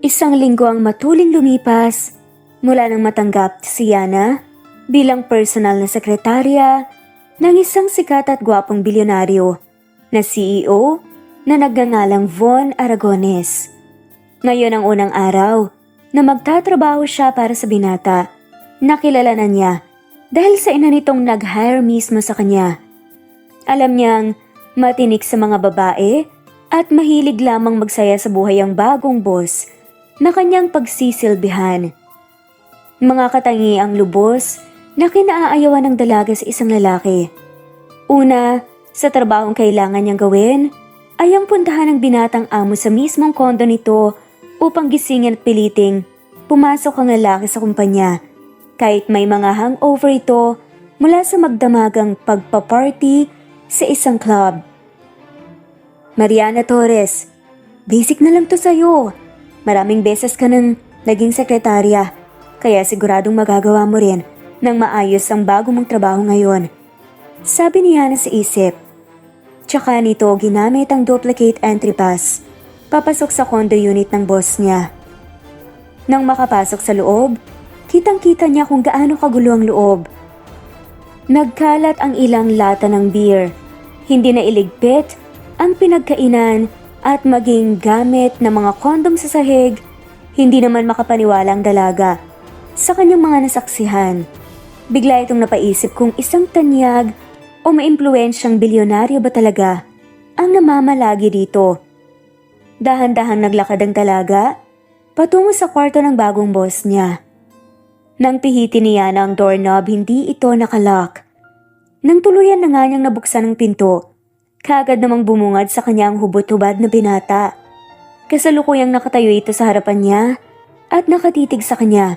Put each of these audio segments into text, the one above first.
Isang linggo ang matuling lumipas mula nang matanggap si Yana bilang personal na sekretarya ng isang sikat at gwapong bilyonaryo na CEO na nagngangalang Von Aragones. Ngayon ang unang araw na magtatrabaho siya para sa binata. Nakilala na niya dahil sa ina nitong nag-hire mismo sa kanya. Alam niyang matinik sa mga babae at mahilig lamang magsaya sa buhay ang bagong boss na kanyang pagsisilbihan. Mga katangi ang lubos na kinaayawan ng dalaga sa isang lalaki. Una, sa trabahong kailangan niyang gawin ay ang puntahan ng binatang amo sa mismong kondo nito upang gisingin at piliting pumasok ang lalaki sa kumpanya kahit may mga hangover ito mula sa magdamagang pagpaparty sa isang club. Mariana Torres, basic na lang to sa'yo. Maraming beses ka nang naging sekretarya, kaya siguradong magagawa mo rin ng maayos ang bago mong trabaho ngayon. Sabi ni Yana sa isip. Tsaka nito ginamit ang duplicate entry pass, papasok sa condo unit ng boss niya. Nang makapasok sa loob, kitang-kita niya kung gaano kagulo ang loob. Nagkalat ang ilang lata ng beer, hindi na iligpit ang pinagkainan at maging gamit ng mga kondom sa sahig, hindi naman makapaniwala ang dalaga sa kanyang mga nasaksihan. Bigla itong napaisip kung isang tanyag o maimpluwensyang bilyonaryo ba talaga ang namamalagi dito. Dahan-dahang naglakad ang dalaga patungo sa kwarto ng bagong boss niya. Nang pihitin niya na ang doorknob, hindi ito nakalock. Nang tuluyan na nga niyang nabuksan ang pinto, kaagad namang bumungad sa kanyang hubot-hubad na binata. Kasalukuyang nakatayo ito sa harapan niya at nakatitig sa kanya.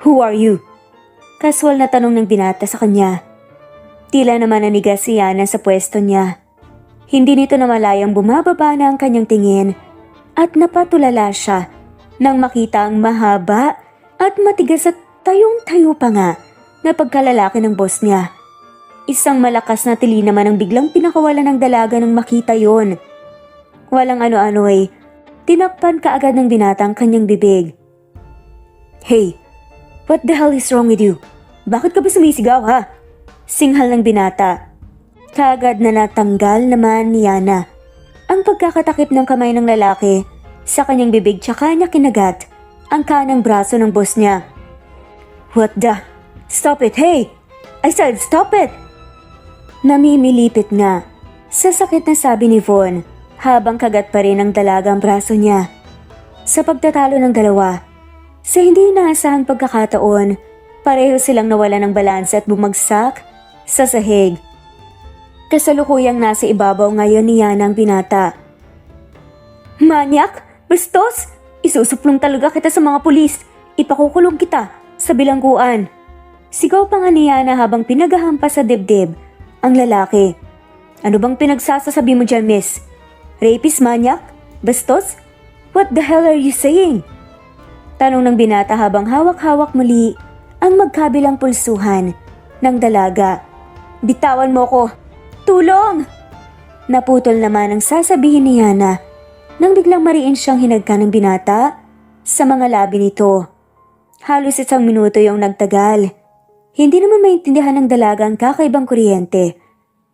"Who are you?" Kaswal na tanong ng binata sa kanya. Tila naman nanigas si Yana sa pwesto niya. Hindi nito namalayang bumababa na ang kanyang tingin at napatulala siya nang makita ang mahaba at matigas at tayong-tayo pa nga na pagkalalaki ng boss niya. Isang malakas na tili naman ang biglang pinakawalan ng dalaga nang makita yon. Walang ano-ano ay tinakpan kaagad ng binata ang kanyang bibig. "Hey, what the hell is wrong with you? Bakit ka ba sumisigaw ha?" Singhal ng binata. Kaagad na natanggal naman ni Yana ang pagkakatakip ng kamay ng lalaki sa kanyang bibig, tsaka niya kinagat ang kanang braso ng boss niya. "What the? Stop it, hey! I said stop it!" Namimilipit nga. Sa sakit na sabi ni Von habang kagat pa rin ang dalaga ang braso niya. Sa pagtatalo ng dalawa, sa hindi inaasahang pagkakataon, pareho silang nawala ng balanse at bumagsak sa sahig. Kasalukuyang nasa ibabaw ngayon ni Yana ang binata. "Manyak! Bastos! Isusuplong talaga kita sa mga pulis! Ipakukulong kita sa bilangguan!" Sigaw pa nga ni Yana habang pinaghahampas sa dibdib ang lalaki. "Ano bang pinagsasasabi mo dyan, miss? Rapist, manyak? Bastos? What the hell are you saying?" Tanong ng binata habang hawak-hawak muli ang magkabilang pulsuhan ng dalaga. "Bitawan mo ko! Tulong!" Naputol naman ang sasabihin ni Yana nang biglang mariin siyang hinagka ng binata sa mga labi nito. Halos isang minuto yung nagtagal. Hindi naman maintindihan ng dalaga ang kakaibang kuryente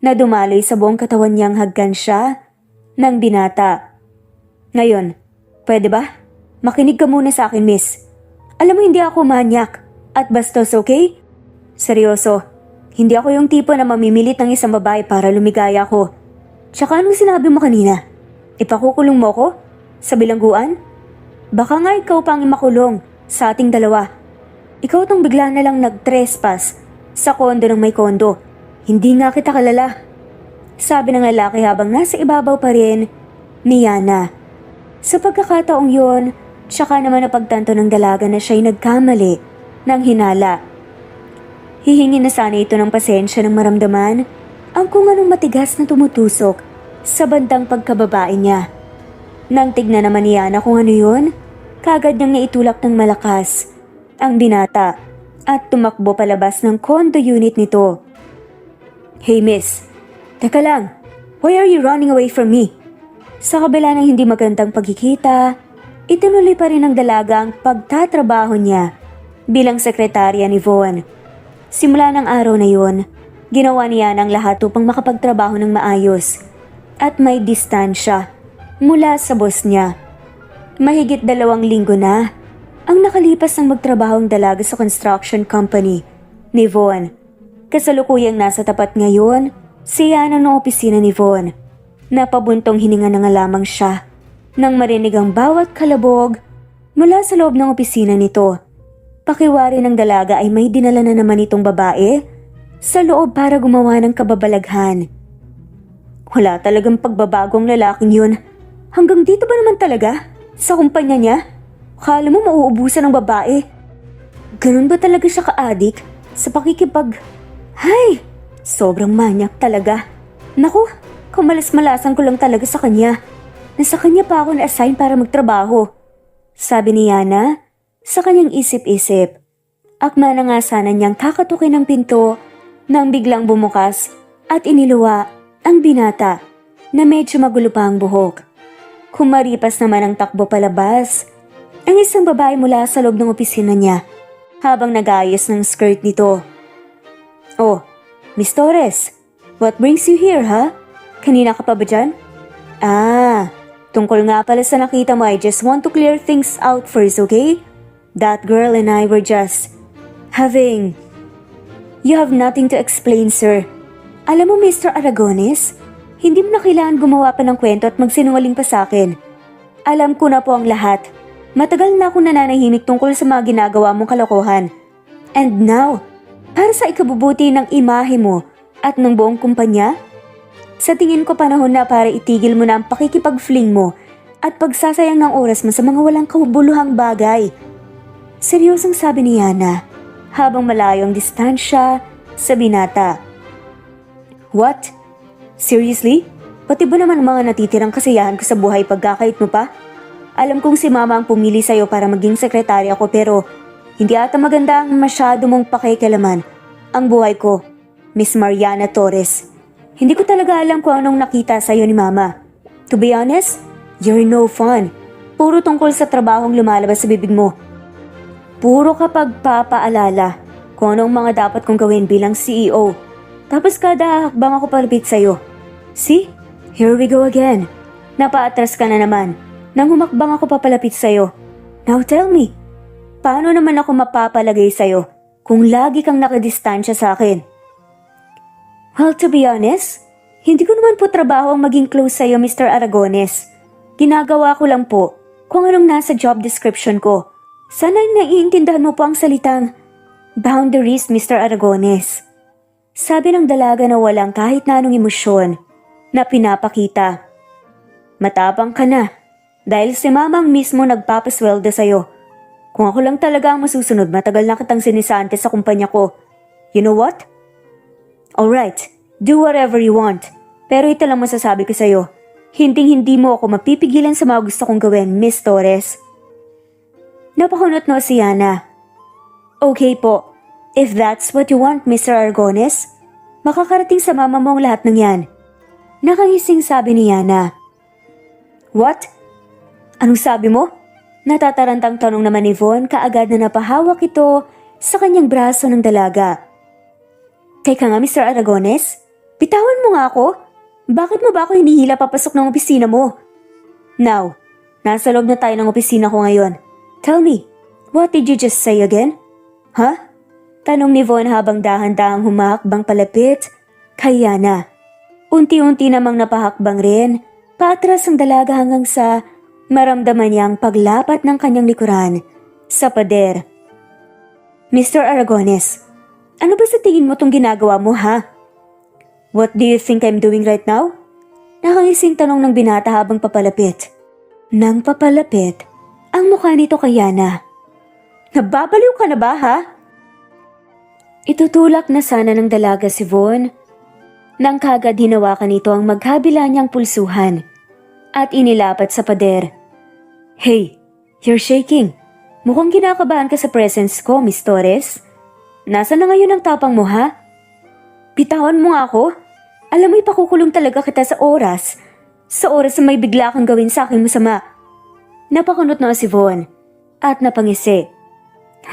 na dumaloy sa buong katawan niyang hagkan siya ng binata. "Ngayon, pwede ba? Makinig ka muna sa akin, miss. Alam mo hindi ako manyak at bastos, okay? Seryoso, hindi ako yung tipo na mamimilit ng isang babae para lumigaya ko. Tsaka anong sinabi mo kanina? Ipakukulong mo ko? Sa bilangguan? Baka nga ikaw pang makulong sa ating dalawa. Ikaw tong bigla na lang nag-trespass sa kondo ng may kondo. Hindi nga kita kalala." Sabi ng lalaki habang nasa ibabaw pa rin ni Yana. Sa pagkakataong yon, tsaka naman napagtanto ng dalaga na siya'y nagkamali ng hinala. Hihingi na sana ito ng pasensya nang maramdaman ang kung anong matigas na tumutusok sa bandang pagkababae niya. Nang tignan naman ni Yana kung ano yun, kaagad niyang naitulak ng malakas ang binata at tumakbo palabas ng condo unit nito. "Hey miss, teka lang, why are you running away from me?" Sa kabila ng hindi magandang pagkikita, itinuloy pa rin ng dalaga ang pagtatrabaho niya bilang sekretarya ni Von. Simula ng araw na yun, ginawa niya ng lahat upang makapagtrabaho ng maayos at may distansya mula sa boss niya. Mahigit 2 linggo na ang nakalipas ng magtrabaho ang dalaga sa construction company ni Von. Kasalukuyang nasa tapat ngayon si Yana ng opisina ni Von. Napabuntong hininga na nga lamang siya nang marinig ang bawat kalabog mula sa loob ng opisina nito. Pakiwari ng dalaga ay may dinala na naman itong babae sa loob para gumawa ng kababalaghan. Wala talagang pagbabagong lalaking yun. Hanggang dito ba naman talaga? Sa kumpanya niya? Akala mo mauubusan ng babae? Ganun ba talaga siya ka-adik sa pakikipag... Hay! Sobrang manyak talaga. Naku, kamalas-malasan ko lang talaga sa kanya. Nasa kanya pa ako na-assign para magtrabaho. Sabi ni Yana sa kanyang isip-isip. Akma na nga sana niyang kakatukin ng pinto nang biglang bumukas at iniluwa ang binata na medyo magulo pa ang buhok. Kumaripas naman ang takbo palabas ang isang babae mula sa loob ng opisina niya habang nag-aayos ng skirt nito. Oh, Miss Torres, what brings you here, ha? Kanina ka pa ba dyan? Tungkol nga pala sa nakita mo, I just want to clear things out first, okay? That girl and I were just having... You have nothing to explain, sir. Alam mo, Mr. Aragones, hindi mo na kailangan gumawa pa ng kwento at magsinungaling pa sa akin. Alam ko na po ang lahat. Matagal na akong nananahimik tungkol sa mga ginagawa mong kalokohan. And now, para sa ikabubuti ng imahe mo at ng buong kumpanya, sa tingin ko panahon na para itigil mo na ang pakikipag-fling mo at pagsasayang ng oras mo sa mga walang kabuluhang bagay. Seryosong sabi ni Yana habang malayo ang distansya sa binata. What? Seriously? Pati ba naman mga natitirang kasiyahan ko sa buhay pagkakait mo pa? Alam kong si Mama ang pumili sa'yo para maging sekretarya ko pero hindi ata maganda ang masyado mong pakikialaman ang buhay ko, Miss Mariana Torres. Hindi ko talaga alam kung anong nakita sa'yo ni Mama. To be honest, you're no fun. Puro tungkol sa trabahong lumalabas sa bibig mo. Puro kapag papaalala kung anong mga dapat kong gawin bilang CEO. Tapos kada hakbang ako palapit sa'yo. See? Here we go again. Napaatras ka na naman nang humakbang ako papalapit sa'yo. Now tell me, paano naman ako mapapalagay sa'yo kung lagi kang nakadistansya sa akin? Well, to be honest, hindi ko naman po trabaho ang maging close sa'yo, Mr. Aragones. Ginagawa ko lang po kung anong nasa job description ko. Sana naiintindihan mo po ang salitang boundaries, Mr. Aragones. Sabi ng dalaga na walang kahit na anong emosyon na pinapakita. Matapang ka na dahil si Mamang mismo nagpapasweldo sa'yo. Kung ako lang talaga ang masusunod, matagal na kitang sinisante sa kumpanya ko. You know what? Alright, do whatever you want. Pero ito lang masasabi ko sa'yo. Hindi mo ako mapipigilan sa mga gusto kong gawin, Miss Torres. Napakunot no si Yana. Okay po, if that's what you want, Mr. Aragones, makakarating sa mama mo ang lahat ng yan. Nakangising sabi ni Yana. What? Anong sabi mo? Natatarantang tanong naman ni Von kaagad na napahawak ito sa kanyang braso ng dalaga. Teka nga, Mr. Aragones, bitawan mo nga ako. Bakit mo ba ako hinihila papasok ng opisina mo? Now, nasa loob na tayo ng opisina ko ngayon. Tell me, what did you just say again? Huh? Tanong ni Von habang dahan-dahang humahakbang palapit kay Yana. Unti-unti namang napahakbang rin, paatras ang dalaga hanggang sa maramdaman niyang paglapat ng kanyang likuran sa pader. Mr. Aragones, ano ba sa tingin mo tong ginagawa mo, ha? What do you think I'm doing right now? Nakangising tanong ng binata habang papalapit. Nang papalapit, ang mukha nito kay Yana. Nababaliw ka na ba, ha? Itutulak na sana ng dalaga si Von nang kagad hinawakan nito ang magkabila niyang pulsuhan at inilapat sa pader. Hey, you're shaking. Mukhang kinakabahan ka sa presence ko, Miss Torres. Nasaan na ngayon ang tapang mo, ha? Bitawan mo nga ako. Alam mo, ipakukulong talaga kita sa oras. Sa oras na may bigla kang gawin sa akin masama. Napakunot na si Von at napangisi.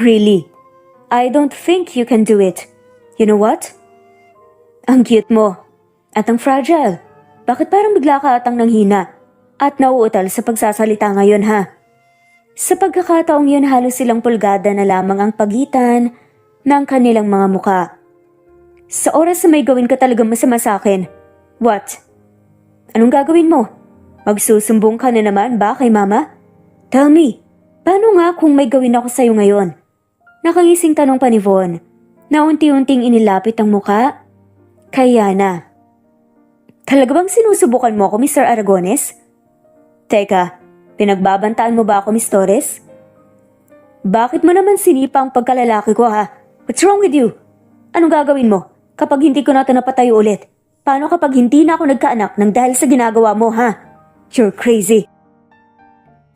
Really? I don't think you can do it. You know what? Ang cute mo. At ang fragile. Bakit parang bigla ka atang nanghina at nauutal sa pagsasalita ngayon ha? Sa pagkakataong yun halos silang pulgada na lamang ang pagitan ng kanilang mga muka. Sa oras na may gawin ka talagang masama sa akin. What? Anong gagawin mo? Magsusumbong ka na naman ba kay mama? Tell me, paano nga kung may gawin ako sa'yo ngayon? Nakangising tanong pa ni Von na unti-unting inilapit ang muka kay Yana. Talaga bang sinusubukan mo ako, Mr. Aragones? Teka, pinagbabantaan mo ba ako, Miss Torres? Bakit mo naman sinipa ang pagkalalaki ko ha? What's wrong with you? Anong gagawin mo kapag hindi ko na ito napatayo ulit? Paano kapag hindi na ako nagkaanak ng dahil sa ginagawa mo ha? You're crazy.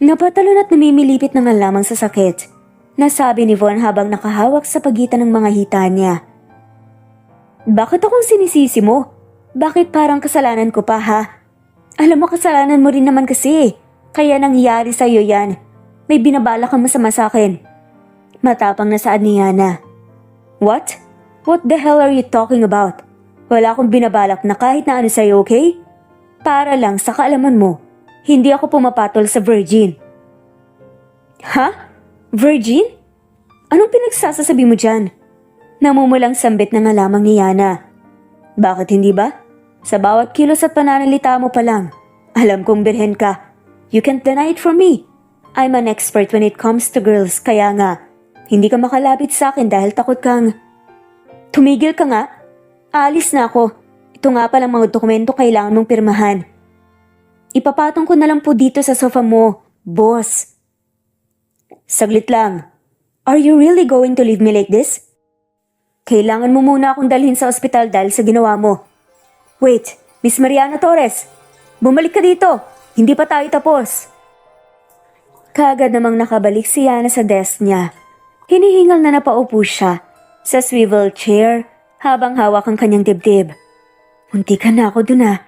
Napatalon at namimilipit na nga lamang sa sakit. Nasabi ni Von habang nakahawak sa pagitan ng mga hita niya. Bakit akong sinisisi mo? Bakit parang kasalanan ko pa ha? Alam mo kasalanan mo rin naman kasi. Kaya nangyari sa'yo yan. May binabala kang masama sa akin. Matapang na saad ni Yana. What? What the hell are you talking about? Wala akong binabalak na kahit na ano sa'yo, okay? Para lang sa kaalaman mo, hindi ako pumapatol sa virgin. Ha? Virgin? Anong pinagsasasabi mo dyan? Namumulang sambit na nga lamang ni Yana. Bakit hindi ba? Sa bawat kilos at pananalita mo pa lang, alam kong birhen ka. You can't deny it from me. I'm an expert when it comes to girls, kaya nga, hindi ka makalapit sa akin dahil takot kang... Tumigil ka nga. Aalis na ako. Ito nga palang mga dokumento kailangan mong pirmahan. Ipapatong ko na lang po dito sa sofa mo, boss. Saglit lang. Are you really going to leave me like this? Kailangan mo muna akong dalhin sa ospital dahil sa ginawa mo. Wait, Miss Mariana Torres. Bumalik ka dito. Hindi pa tayo tapos. Kaagad namang nakabalik si Yana sa desk niya. Hinihingal na napaupo siya sa swivel chair habang hawak ang kanyang dibdib. Munti ka na ako dun ah.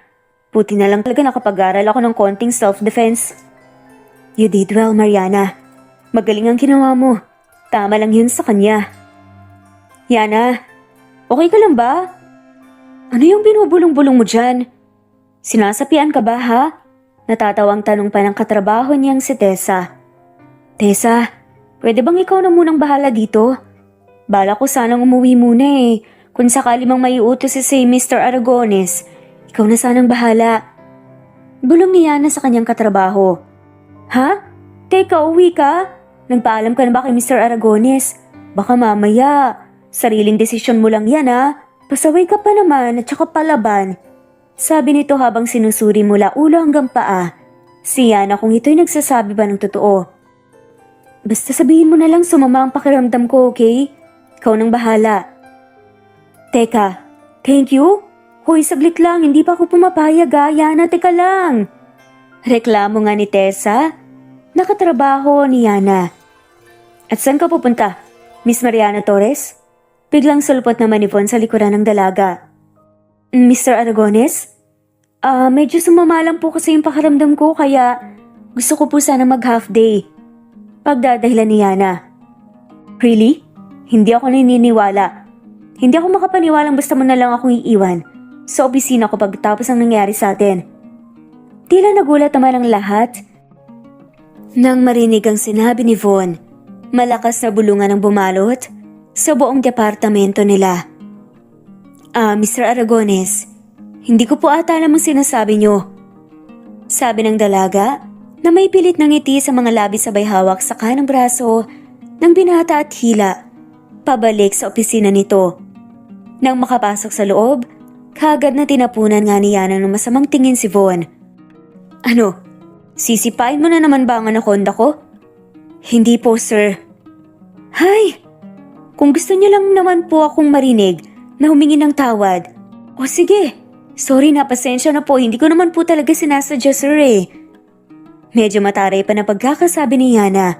Buti na lang talaga nakapag-aral ako ng konting self-defense. You did well, Mariana. Magaling ang ginawa mo. Tama lang yun sa kanya. Yana, okay ka lang ba? Ano yung binubulong-bulong mo dyan? Sinasapian ka ba ha? Natatawang tanong pa ng katrabaho niyang si Tessa. Tessa, pwede bang ikaw na munang bahala dito? Bala ko sanang umuwi muna eh. Kung sakali mang maiutos si Mr. Aragones, ikaw na sanang bahala. Bulong ni Yana sa kanyang katrabaho. Ha? Teka, uwi ka? Nagpaalam ka na ba kay Mr. Aragones? Baka mamaya. Sariling desisyon mo lang yan ha. Pasaway ka pa naman at saka palaban. Sabi nito habang sinusuri mula ulo hanggang paa. Si Yana kung ito'y nagsasabi ba ng totoo. Basta sabihin mo na lang sumama ang pakiramdam ko, okay? Ikaw nang bahala. Teka, thank you? Hoy, saglit lang, hindi pa ako pumapayag ha. Yana, teka lang. Reklamo nga ni Tessa. Nakatrabaho ni Yana. At saan ka pupunta, Miss Mariana Torres? Biglang sulpot naman ni Von sa likuran ng dalaga. Mr. Aragones? Medyo sumama lang po kasi yung pakiramdam ko kaya gusto ko po sana mag-half day. Pagdadahilan ni Yana. Really? Hindi ako naniniwala. Hindi ako makapaniwalang basta mo na lang akong iiwan sa opisina ko pagkatapos ang nangyari sa atin. Tila nagulat naman ang lahat nang marinig ang sinabi ni Von. Malakas na bulungan ang bumalot sa buong departamento nila. Mr. Aragones, hindi ko po ata namang sinasabi nyo. Sabi ng dalaga na may pilit ng ngiti sa mga labi sabay hawak sa kanang braso ng binata at hila pabalik sa opisina nito. Nang makapasok sa loob, kagad na tinapunan nga ni Yana ng masamang tingin si Von. Ano? Sisipain mo na naman ba ang anaconda ko? Hindi po, sir. Hay! Kung gusto niyo lang naman po akong marinig na humingi ng tawad. O sige, sorry na, pasensya na po, hindi ko naman po talaga sinasadya, sir eh. Medyo mataray pa na pagkakasabi ni Yana.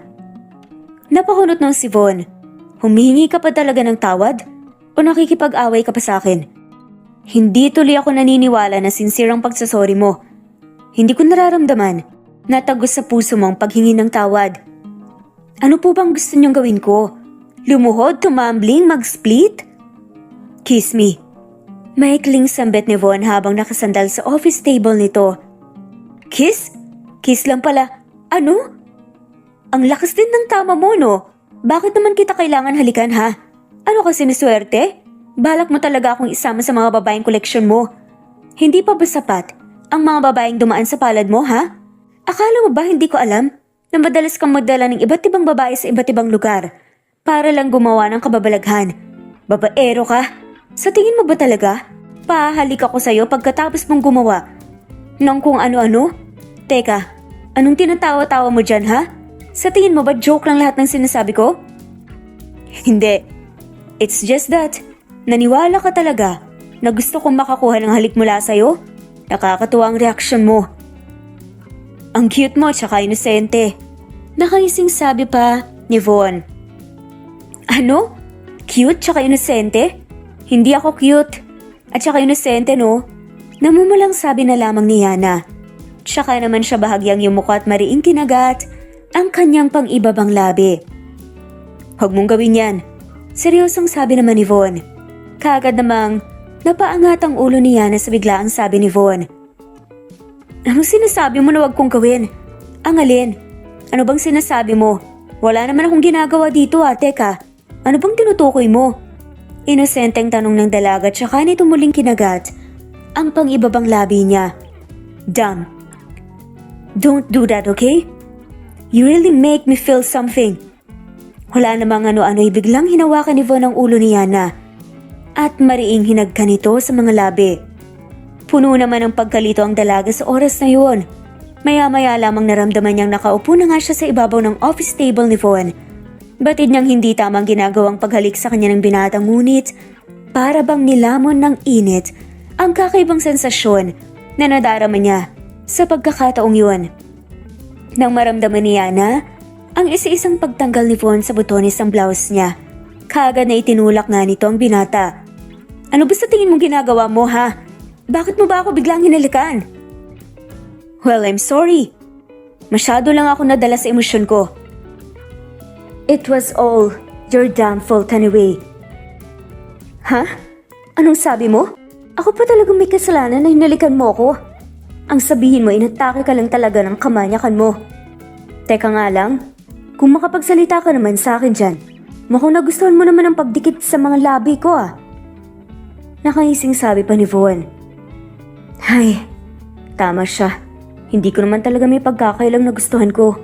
Napahunot ng si Von. Humihingi ka pa talaga ng tawad? O nakikipag-away ka pa sa akin? Hindi tuloy ako naniniwala na sincere ang pagsasorry mo. Hindi ko nararamdaman Natagos sa puso mong paghingi ng tawad. Ano po bang gusto niyong gawin ko? Lumuhod, tumambling, mag-split? Kiss me. Maikling sambit ni Von habang nakasandal sa office table nito. Kiss? Kiss lang pala. Ano? Ang lakas din ng tama mo, no? Bakit naman kita kailangan halikan, ha? Ano kasi ni swerte? Balak mo talaga akong isama sa mga babaeng koleksyon mo. Hindi pa ba sapat ang mga babaeng dumaan sa palad mo, ha? Akala mo ba hindi ko alam na madalas kang magdala ng iba't ibang babae sa iba't ibang lugar para lang gumawa ng kababalaghan? Babaero ka? Sa tingin mo ba talaga? Pahalik ako sa'yo pagkatapos mong gumawa ng kung ano-ano? Teka, anong tinatawa-tawa mo dyan, ha? Sa tingin mo ba joke lang lahat ng sinasabi ko? Hindi. It's just that, naniwala ka talaga na gusto kong makakuha ng halik mula sa'yo? Nakakatuwa ang reaksyon mo. Ang cute mo tsaka inosente. Nakaising sabi pa ni Von. Ano? Cute tsaka inosente? Hindi ako cute. At tsaka inosente, no? Namumulang sabi na lamang ni Yana. Tsaka naman siya bahagyang yumuko at mariing kinagat ang kanyang pang-ibabang labi. Huwag mong gawin yan. Seryosong sabi naman ni Von. Kaagad namang napaangat ang ulo ni Yana sa biglaang sabi ni Von. Anong sinasabi mo na huwag kong gawin? Ang alin? Ano bang sinasabi mo? Wala naman akong ginagawa dito, Teka. Ano bang tinutukoy mo? Inosenteng tanong ng dalaga tsaka nito muling kinagat ang pang-ibabang labi niya. Damn. Don't do that, okay? You really make me feel something. Wala namang ano-ano'y biglang hinawakan ni Von ang ulo ni Yana at mariing hinagka nito sa mga labi. Puno naman ng pagkalito ang dalaga sa oras na yun. Maya-maya lamang naramdaman niyang nakaupo na nga siya sa ibabaw ng office table ni Von. Batid niyang hindi tamang ginagawang paghalik sa kanya ng binatang ngunit para bang nilamon ng init ang kakaibang sensasyon na nadarama niya sa pagkakataong yun. Nang maramdaman ni Yana ang isa-isang pagtanggal ni Von sa butones ng blouse niya, kaagad na itinulak nga nito ang binata. Ano ba sa tingin mong ginagawa mo, ha? Bakit mo ba ako biglang hinalikan? Well, I'm sorry. Masyado lang ako nadala sa emosyon ko. It was all your damn fault anyway. Ha? Anong sabi mo? Ako pa talagang may kasalanan na hinalikan mo ko. Ang sabihin mo, inatake ka lang talaga ng kamanyakan mo. Teka nga lang, kung makapagsalita ka naman sa akin dyan, mukhang nagustuhan mo naman ang pagdikit sa mga labi ko, Nakaising sabi pa ni Von. Ay, tama siya. Hindi ko naman talaga may pagkakailang nagustuhan ko.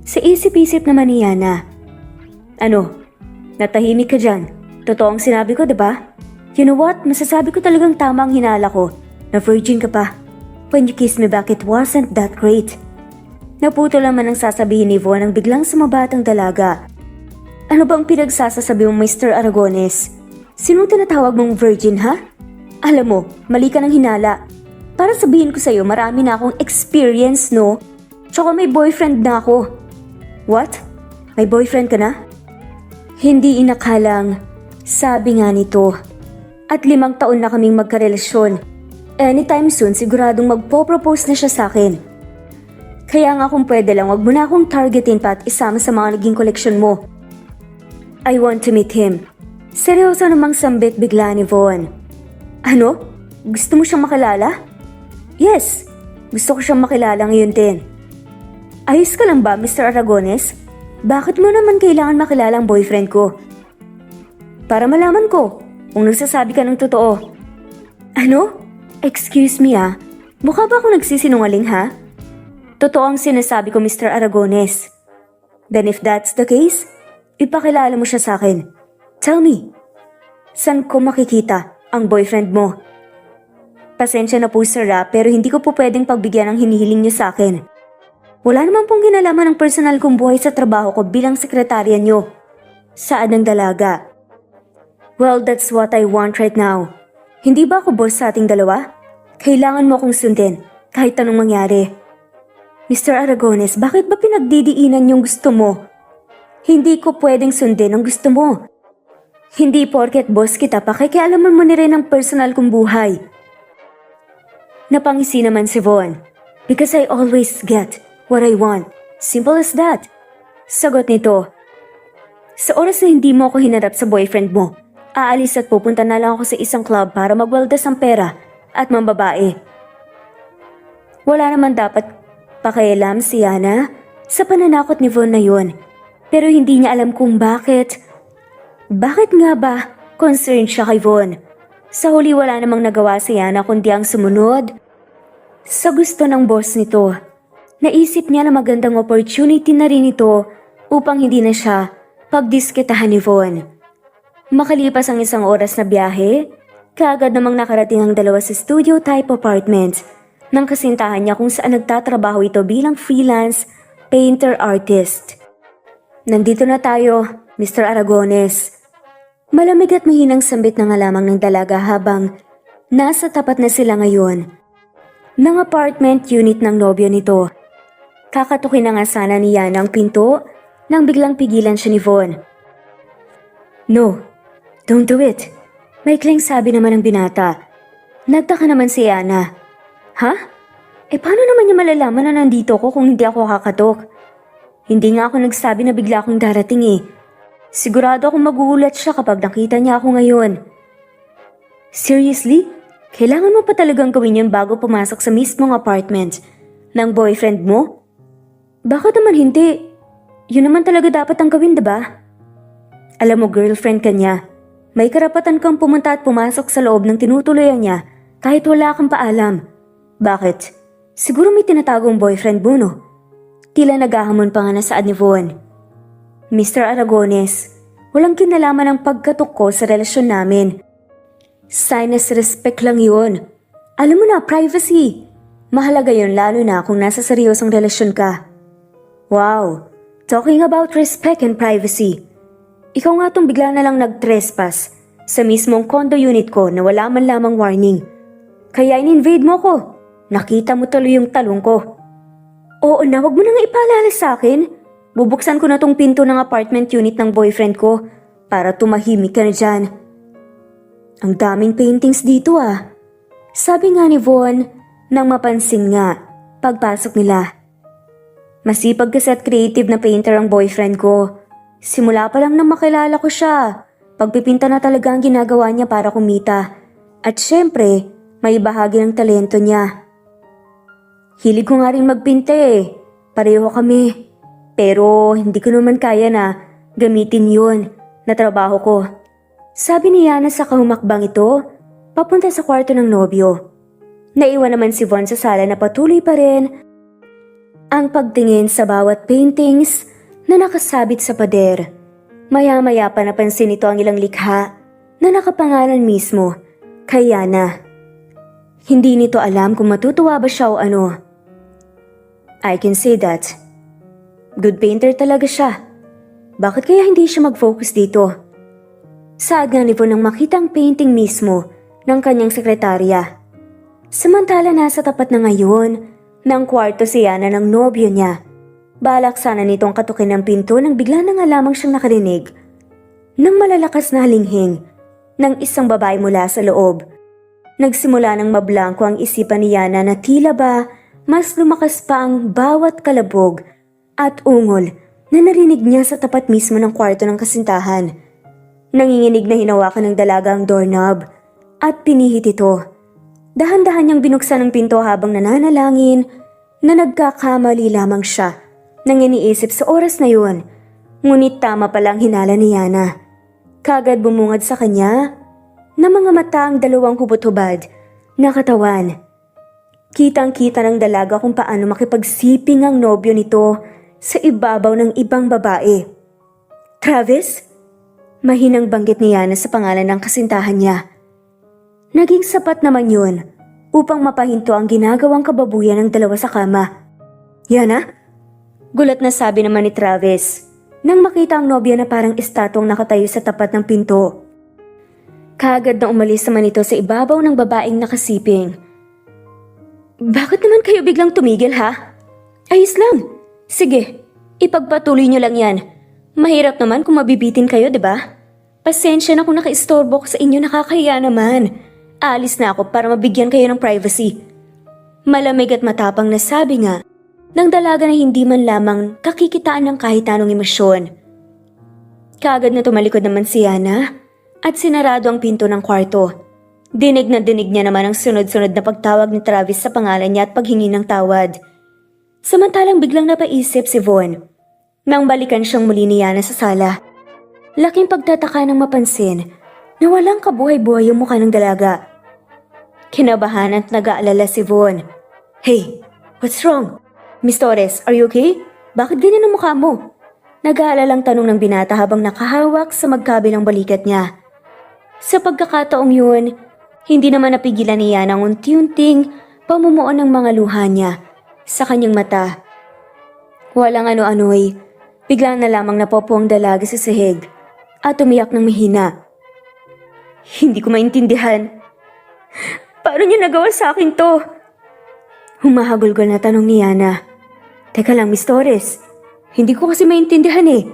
Sa isip-isip naman ni Yana. Ano? Natahimik ka dyan. Totoong sinabi ko, diba? You know what? Masasabi ko talagang tama ang hinala ko. Na virgin ka pa. When you kissed me back, it wasn't that great. Naputo naman ang sasabihin ni Von nang biglang sumabat ang dalaga. Ano bang pinagsasasabi mo, Mr. Aragones? Sinong tinatawag mong virgin, ha? Alam mo, mali ka ng hinala. Para sabihin ko sa'yo, marami na akong experience, no? Tsaka may boyfriend na ako. What? May boyfriend ka na? Hindi inakalang, sabi nga nito. At 5 taon na kaming magkarelasyon. Anytime soon, siguradong magpo-propose na siya sa akin. Kaya nga kung pwede lang, wag mo na akong targetin pa at isama sa mga naging koleksyon mo. I want to meet him. Seryoso namang sambit bigla ni Von. Ano? Gusto mo siyang makilala? Yes, gusto ko siyang makilala ngayon din. Ayos ka lang ba, Mr. Aragones? Bakit mo naman kailangan makilala ang boyfriend ko? Para malaman ko kung nagsasabi ka ng totoo. Ano? Excuse me, Mukha ba ako nagsisinungaling, ha? Totoo ang sinasabi ko, Mr. Aragones. Then if that's the case, ipakilala mo siya sa akin. Tell me, saan ko makikita ang boyfriend mo? Pasensya na po, sir, pero hindi ko po pwedeng pagbigyan ang hinihiling niyo sa akin. Wala naman pong kinalaman ng personal kong buhay sa trabaho ko bilang sekretarya niyo. Saad ng dalaga. Well, that's what I want right now. Hindi ba ako boss sa ating dalawa? Kailangan mo akong sundin kahit anong mangyari. Mr. Aragones, bakit ba pinagdidiinan yung gusto mo? Hindi ko pwedeng sundin ang gusto mo. Hindi porket boss kita, pakikialaman mo ni rin ang personal kong buhay. Napangisi naman si Von. Because I always get what I want. Simple as that. Sagot nito. Sa oras na hindi mo ako hinarap sa boyfriend mo, aalis at pupunta na lang ako sa isang club para magwaldas ng pera at mambabae. Wala naman dapat pakialam si Yana sa pananakot ni Von na yun, pero hindi niya alam kung bakit. Bakit nga ba concerned siya kay Von? Sa huli wala namang nagawa si Yana kundi ang sumunod sa gusto ng boss nito. Naisip niya na magandang opportunity na rin ito upang hindi na siya pagdiskitahan ni Von. Makalipas ang isang oras na biyahe, kaagad namang nakarating ang dalawa sa studio type apartment ng kasintahan niya kung saan nagtatrabaho ito bilang freelance painter artist. Nandito na tayo, Mr. Aragones. Malamig at mahinang sambit na nga lamang ng dalaga habang nasa tapat na sila ngayon ng apartment unit ng nobyo nito. Kakatukin na nga sana ni Yana ang pinto nang biglang pigilan siya ni Von. No, don't do it. Maikling sabi naman ng binata. Nagtaka naman si Yana. Ha? Paano naman niya malalaman na nandito ko kung hindi ako kakatok? Hindi nga ako nagsabi na bigla akong darating Sigurado akong magugulat siya kapag nakita niya ako ngayon. Seriously? Kailangan mo pa talagang gawin yun bago pumasok sa mismong apartment ng boyfriend mo? Bakit naman hindi? Yun naman talaga dapat ang gawin, diba? Alam mo, girlfriend ka niya. May karapatan kang pumunta at pumasok sa loob ng tinutuluyan niya kahit wala kang paalam. Bakit? Siguro may tinatagong boyfriend mo, no? Tila naghahamon pa nga na saad ni Von. Mr. Aragones, walang kinalaman ang pagkatok ko sa relasyon namin. Sinus respect lang yun. Alam mo na, privacy. Mahalaga yun lalo na kung nasa seryosong relasyon ka. Wow, talking about respect and privacy. Ikaw nga tong bigla na lang nag-trespass sa mismong condo unit ko na wala man lamang warning. Kaya in-invade mo ko. Nakita mo tuloy yung talong ko. Oo na, wag mo nang ipaalala sa akin. Bubuksan ko na tong pinto ng apartment unit ng boyfriend ko para tumahimik ka na dyan. Ang daming paintings dito Sabi nga ni Von nang mapansin nga pagpasok nila. Masipag kasi at creative na painter ang boyfriend ko. Simula pa lang nang makilala ko siya. Pagpipinta na talaga ang ginagawa niya para kumita. At syempre, may bahagi ng talento niya. Hilig ko nga rin magpinta Pareho kami. Pero hindi ko naman kaya na gamitin yun na trabaho ko. Sabi ni Yana sa kahumakbang ito, papunta sa kwarto ng nobyo. Naiwan naman si Von sa sala na patuloy pa rin ang pagtingin sa bawat paintings na nakasabit sa pader. Maya-maya pa napansin nito ang ilang likha na nakapangalan mismo kay Yana. Hindi nito alam kung matutuwa ba siya o ano. I can say that. Good painter talaga siya. Bakit kaya hindi siya mag-focus dito? Saad nga ni Von nang makita ang painting mismo ng kanyang sekretarya. Samantala nasa tapat na ngayon ng kwarto si Yana ng nobyo niya. Balak sana nitong katukin ng pinto nang bigla na nga lamang siyang nakarinig ng malalakas na halinghing ng isang babae mula sa loob. Nagsimula ng mablangko ang isipan ni Yana na tila ba mas lumakas pa ang bawat kalabog at ungol na narinig niya sa tapat mismo ng kwarto ng kasintahan. Nanginginig na hinawakan ng dalaga ang doorknob at pinihit ito. Dahan-dahan niyang binuksan ang pinto habang nananalangin na nagkakamali lamang siya nang iniisip sa oras na yun. Ngunit tama palang hinala ni Yana. Kagad bumungad sa kanya na mga mata ang dalawang hubot-hubad na katawan. Kitang-kita ng dalaga kung paano makipagsiping ang nobyo nito sa ibabaw ng ibang babae. Travis? Mahinang banggit ni Yana sa pangalan ng kasintahan niya. Naging sapat naman yun upang mapahinto ang ginagawang kababuyan ng dalawa sa kama. Yana? Gulat na sabi naman ni Travis nang makita ang nobya na parang estatwang nakatayo sa tapat ng pinto. Kaagad na umalis naman ito sa ibabaw ng babaeng nakasiping. Bakit naman kayo biglang tumigil ha? Ayos lang. Sige, ipagpatuloy niyo lang yan. Mahirap naman kung mabibitin kayo, diba? Pasensya na kung nakaistorbo ko sa inyo, nakakahiya naman. Aalis na ako para mabigyan kayo ng privacy. Malamig at matapang na sabi nga ng dalaga na hindi man lamang kakikitaan ng kahit anong emosyon. Kaagad na tumalikod naman si Yana at sinarado ang pinto ng kwarto. Dinig na dinig niya naman ang sunod-sunod na pagtawag ni Travis sa pangalan niya at paghingi ng tawad. Samantalang biglang napaisip si Von nang balikan siyang muli ni Yana sa sala. Laking pagtataka nang mapansin na walang kabuhay-buhay yung mukha ng dalaga. Kinabahan at nag-aalala si Von. "Hey, what's wrong? Miss Torres, are you okay? Bakit ganyan ang mukha mo?" Nag-aalalang tanong ng binata habang nakahawak sa magkabilang balikat niya. Sa pagkakataong yun, hindi naman napigilan ni Yana ang unti-unting pamumuo ng mga luha niya sa kanyang mata. Walang ano-ano'y, biglang na lamang napopo ang dalaga sa sahig at umiyak ng mahina. "Hindi ko maintindihan. Paano niya nagawa sa akin to?" Humahagulgol na tanong ni Yana. "Teka lang, Miss Torres. Hindi ko kasi maintindihan eh.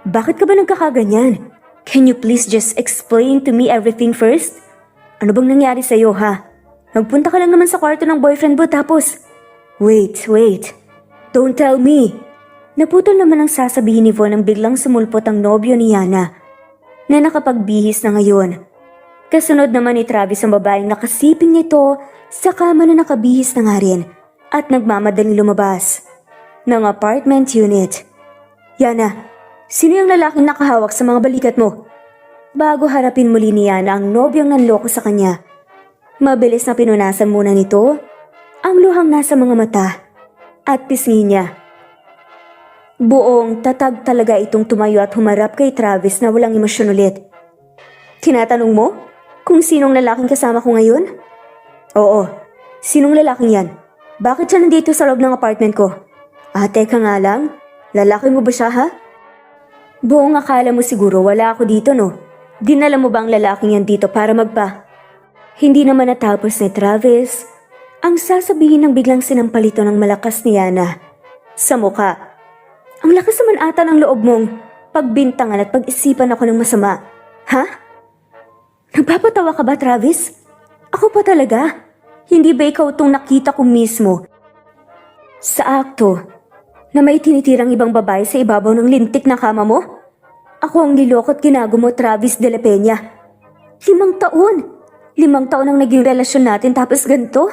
Bakit ka ba nagkakaganyan? Can you please just explain to me everything first? Ano bang nangyari sa'yo ha? Nagpunta ka lang naman sa kwarto ng boyfriend mo tapos..." Wait. Don't tell me." Naputol naman ang sasabihin ni Von nang biglang sumulpot ang nobyo ni Yana na nakapagbihis na ngayon. Kasunod naman ni Travis ang babaeng nakasiping nito sa kama na nakabihis na nga rin at nagmamadaling lumabas ng apartment unit. "Yana, sino yung lalaking nakahawak sa mga balikat mo?" Bago harapin muli ni Yana ang nobyong nanloko sa kanya, mabilis na pinunasan muna nito ang luhang nasa mga mata at pisngi niya. Buong tatag talaga itong tumayo at humarap kay Travis na walang emosyon ulit. "Tinatanong mo kung sinong lalaking kasama ko ngayon?" "Oo, sinong lalaking yan? Bakit siya nandito sa loob ng apartment ko?" "Teka nga lang, lalaki mo ba siya ha?" "Buong akala mo siguro wala ako dito no? Dinala mo ba ang lalaking yan dito para magpa..." Hindi naman natapos ni Travis ang sasabihin ng biglang sinampalito ng malakas ni Yana sa muka. "Ang lakas naman ata ng loob mong pagbintangan at pag-isipan ako ng masama. Ha? Nagpapatawa ka ba, Travis? Ako pa talaga? Hindi ba ikaw itong nakita ko mismo sa akto na may tinitirang ibang babae sa ibabaw ng lintik na kama mo? Ako ang niloko at ginago mo, Travis de la Peña. 5 taon! 5 taon ang naging relasyon natin tapos ganito?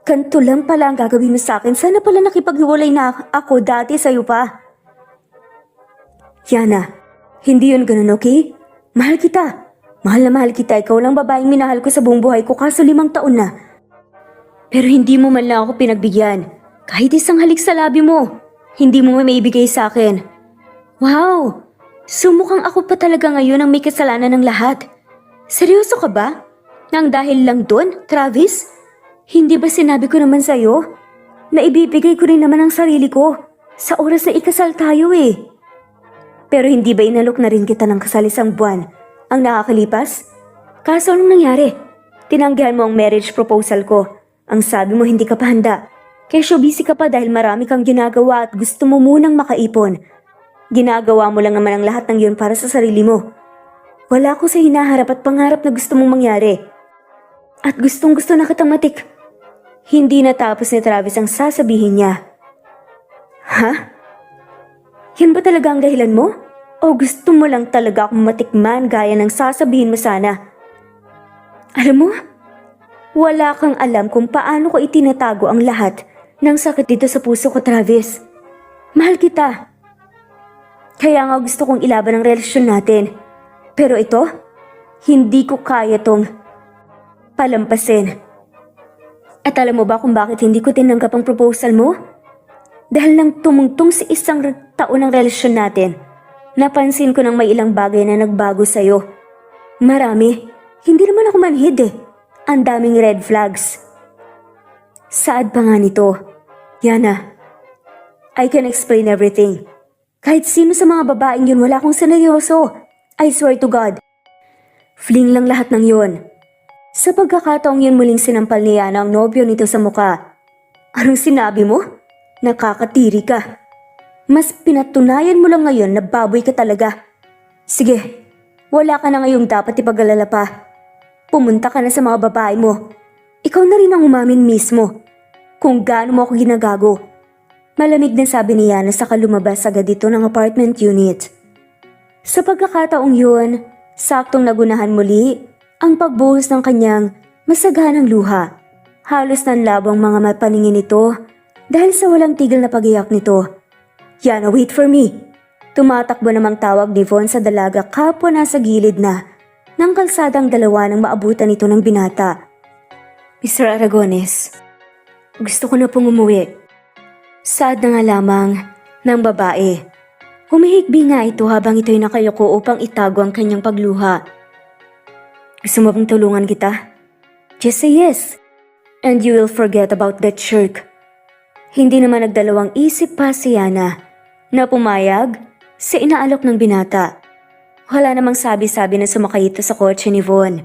Ganito lang pala ang gagawin mo sa akin. Sana pala nakipaghiwalay na ako dati sa'yo pa." "Yana, hindi yun ganun, okay? Mahal kita. Mahal na mahal kita. Ikaw lang babaeng minahal ko sa buong buhay ko kaso 5 taon na. Pero hindi mo man lang ako pinagbigyan. Kahit isang halik sa labi mo, hindi mo maibigay sa akin. Wow! Sumukhang ako pa talaga ngayon ang may kasalanan ng lahat. Seryoso ka ba? Nang dahil lang doon, Travis? Hindi ba sinabi ko naman sa'yo na ibibigay ko rin naman ang sarili ko sa oras na ikasal tayo eh? Pero hindi ba inalok na rin kita ng kasal isang buwan ang nakakalipas? Kaso anong nangyari? Tinanggihan mo ang marriage proposal ko. Ang sabi mo hindi ka pa handa. Kesyo busy ka pa dahil marami kang ginagawa at gusto mo munang makaipon. Ginagawa mo lang naman ang lahat ng yun para sa sarili mo. Wala ko sa hinaharap at pangarap na gusto mong mangyari. At gustong gusto na kitang matik." Hindi natapos ni Travis ang sasabihin niya. "Ha? Yan ba talaga ang dahilan mo? O gusto mo lang talaga akong matikman gaya ng sasabihin mo sana? Alam mo, wala kang alam kung paano ko itinatago ang lahat ng sakit dito sa puso ko, Travis. Mahal kita. Kaya nga gusto kong ilaban ang relasyon natin. Pero ito, hindi ko kaya tong palampasin. At alam mo ba kung bakit hindi ko tinanggap ang proposal mo? Dahil nang tumungtong sa isang taon ng relasyon natin, napansin ko nang may ilang bagay na nagbago sa'yo. Marami. Hindi naman ako manhid eh. Ang daming red flags. Saad pa nga nito. Yana, I can explain everything. Kahit sino sa mga babaeng yun, wala akong sineryoso. I swear to God. Fling lang lahat ng yun. Sa pagkakataong yun muling sinampal ni Yana ang nobyo nito sa muka. Anong sinabi mo? Nakakatiri ka. Mas pinatunayan mo lang ngayon na baboy ka talaga. Sige, wala ka na ngayong dapat ipag-alala pa. Pumunta ka na sa mga babae mo. Ikaw na rin ang umamin mismo kung gaano mo ako ginagago. Malamig na sabi ni Yana saka lumabas agad dito ng apartment unit. Sa pagkakataong yun, saktong nagunahan muli ang pagbuhos ng kanyang masaganang luha. Halos nanlabo ang mga paningin nito dahil sa walang tigil na pag-iyak nito. Yana, wait for me! Tumatakbo namang tawag ni Von sa dalaga kapwa nasa gilid na ng kalsadang dalawa nang maabutan ito ng binata. Mr. Aragones, gusto ko na pong umuwi. Saad na nga lamang ng babae. Humihikbi nga ito habang ito'y nakayuko upang itago ang kanyang pagluha. Gusto mo bang tulungan kita? Just say yes. And you will forget about that shirk. Hindi naman nagdalawang isip pa si Yana na pumayag sa inaalok ng binata. Wala namang sabi-sabi na sumakay ito sa kotse ni Von.